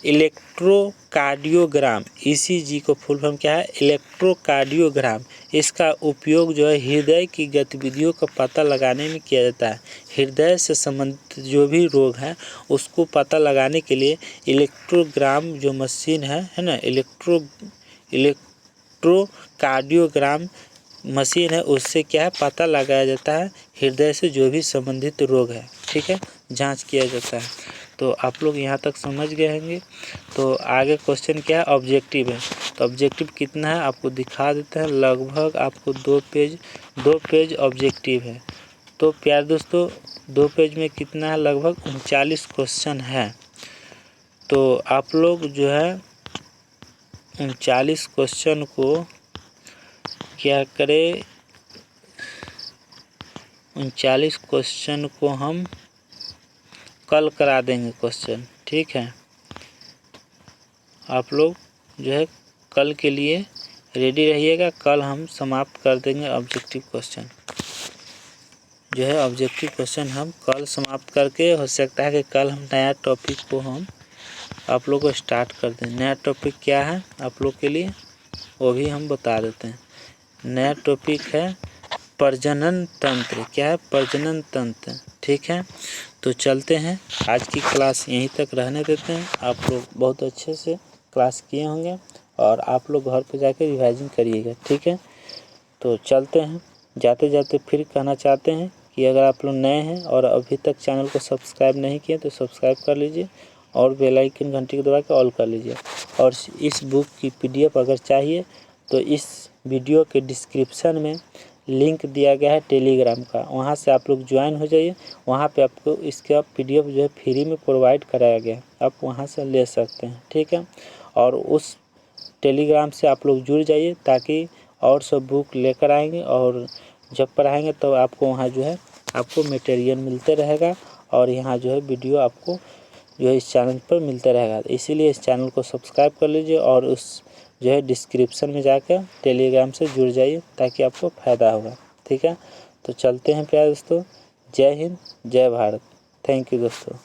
इलेक्ट्रोकार्डियोग्राम। ईसीजी को फुल फॉर्म क्या है, इलेक्ट्रोकार्डियोग्राम। इसका उपयोग जो है हृदय की गतिविधियों का पता लगाने में किया जाता है। हृदय से संबंधित जो भी रोग है उसको पता लगाने के लिए इलेक्ट्रोग्राम जो मशीन है ना, इलेक्ट्रोकार्डियोग्राम मशीन है, उससे क्या है, पता लगाया जाता है हृदय से जो भी संबंधित रोग है। ठीक है, जांच किया जाता है। तो आप लोग यहाँ तक समझ गए होंगे। तो आगे क्वेश्चन क्या है, ऑब्जेक्टिव है। तो ऑब्जेक्टिव कितना है आपको दिखा देते हैं। लगभग आपको 2 पेज ऑब्जेक्टिव है। तो प्यारे दोस्तों 2 पेज में कितना है, लगभग 39 क्वेश्चन है। तो आप लोग जो है 39 क्वेश्चन को क्या करें, 39 क्वेश्चन को हम कल करा देंगे क्वेश्चन। ठीक है, आप लोग जो है कल के लिए रेडी रहिएगा। कल हम समाप्त कर देंगे ऑब्जेक्टिव क्वेश्चन। जो है ऑब्जेक्टिव क्वेश्चन हम कल समाप्त करके, हो सकता है कि कल हम नया टॉपिक को हम आप लोग को स्टार्ट कर दें। नया टॉपिक क्या है आप लोग के लिए वो भी हम बता देते हैं। नया टॉपिक है प्रजनन तंत्र। क्या है, प्रजनन तंत्र। ठीक है, तो चलते हैं। आज की क्लास यहीं तक रहने देते हैं। आप लोग बहुत अच्छे से क्लास किए होंगे और आप लोग घर पे जाकर रिवाइजिंग करिएगा, ठीक है। तो चलते हैं। जाते जाते फिर कहना चाहते हैं कि अगर आप लोग नए हैं और अभी तक चैनल को सब्सक्राइब नहीं किए तो सब्सक्राइब कर लीजिए और बेल आइकन घंटी को दबा के ऑल कर लीजिए। और इस बुक की PDF अगर चाहिए तो इस वीडियो के डिस्क्रिप्शन में लिंक दिया गया है टेलीग्राम का, वहाँ से आप लोग ज्वाइन हो जाइए। वहाँ पे आपको इसका PDF जो है फ्री में प्रोवाइड कराया गया है, आप वहाँ से ले सकते हैं, ठीक है। और उस टेलीग्राम से आप लोग जुड़ जाइए ताकि और सब बुक लेकर आएंगे और जब पढ़ाएंगे तो आपको वहाँ जो है आपको मटेरियल मिलते रहेगा और यहाँ जो है वीडियो आपको जो है इस चैनल पर मिलता रहेगा। इसीलिए इस चैनल को सब्सक्राइब कर लीजिए और उस जो है डिस्क्रिप्शन में जाकर टेलीग्राम से जुड़ जाइए ताकि आपको फ़ायदा होगा, ठीक है। तो चलते हैं प्यारे दोस्तों। जय हिंद, जय भारत। थैंक यू दोस्तों।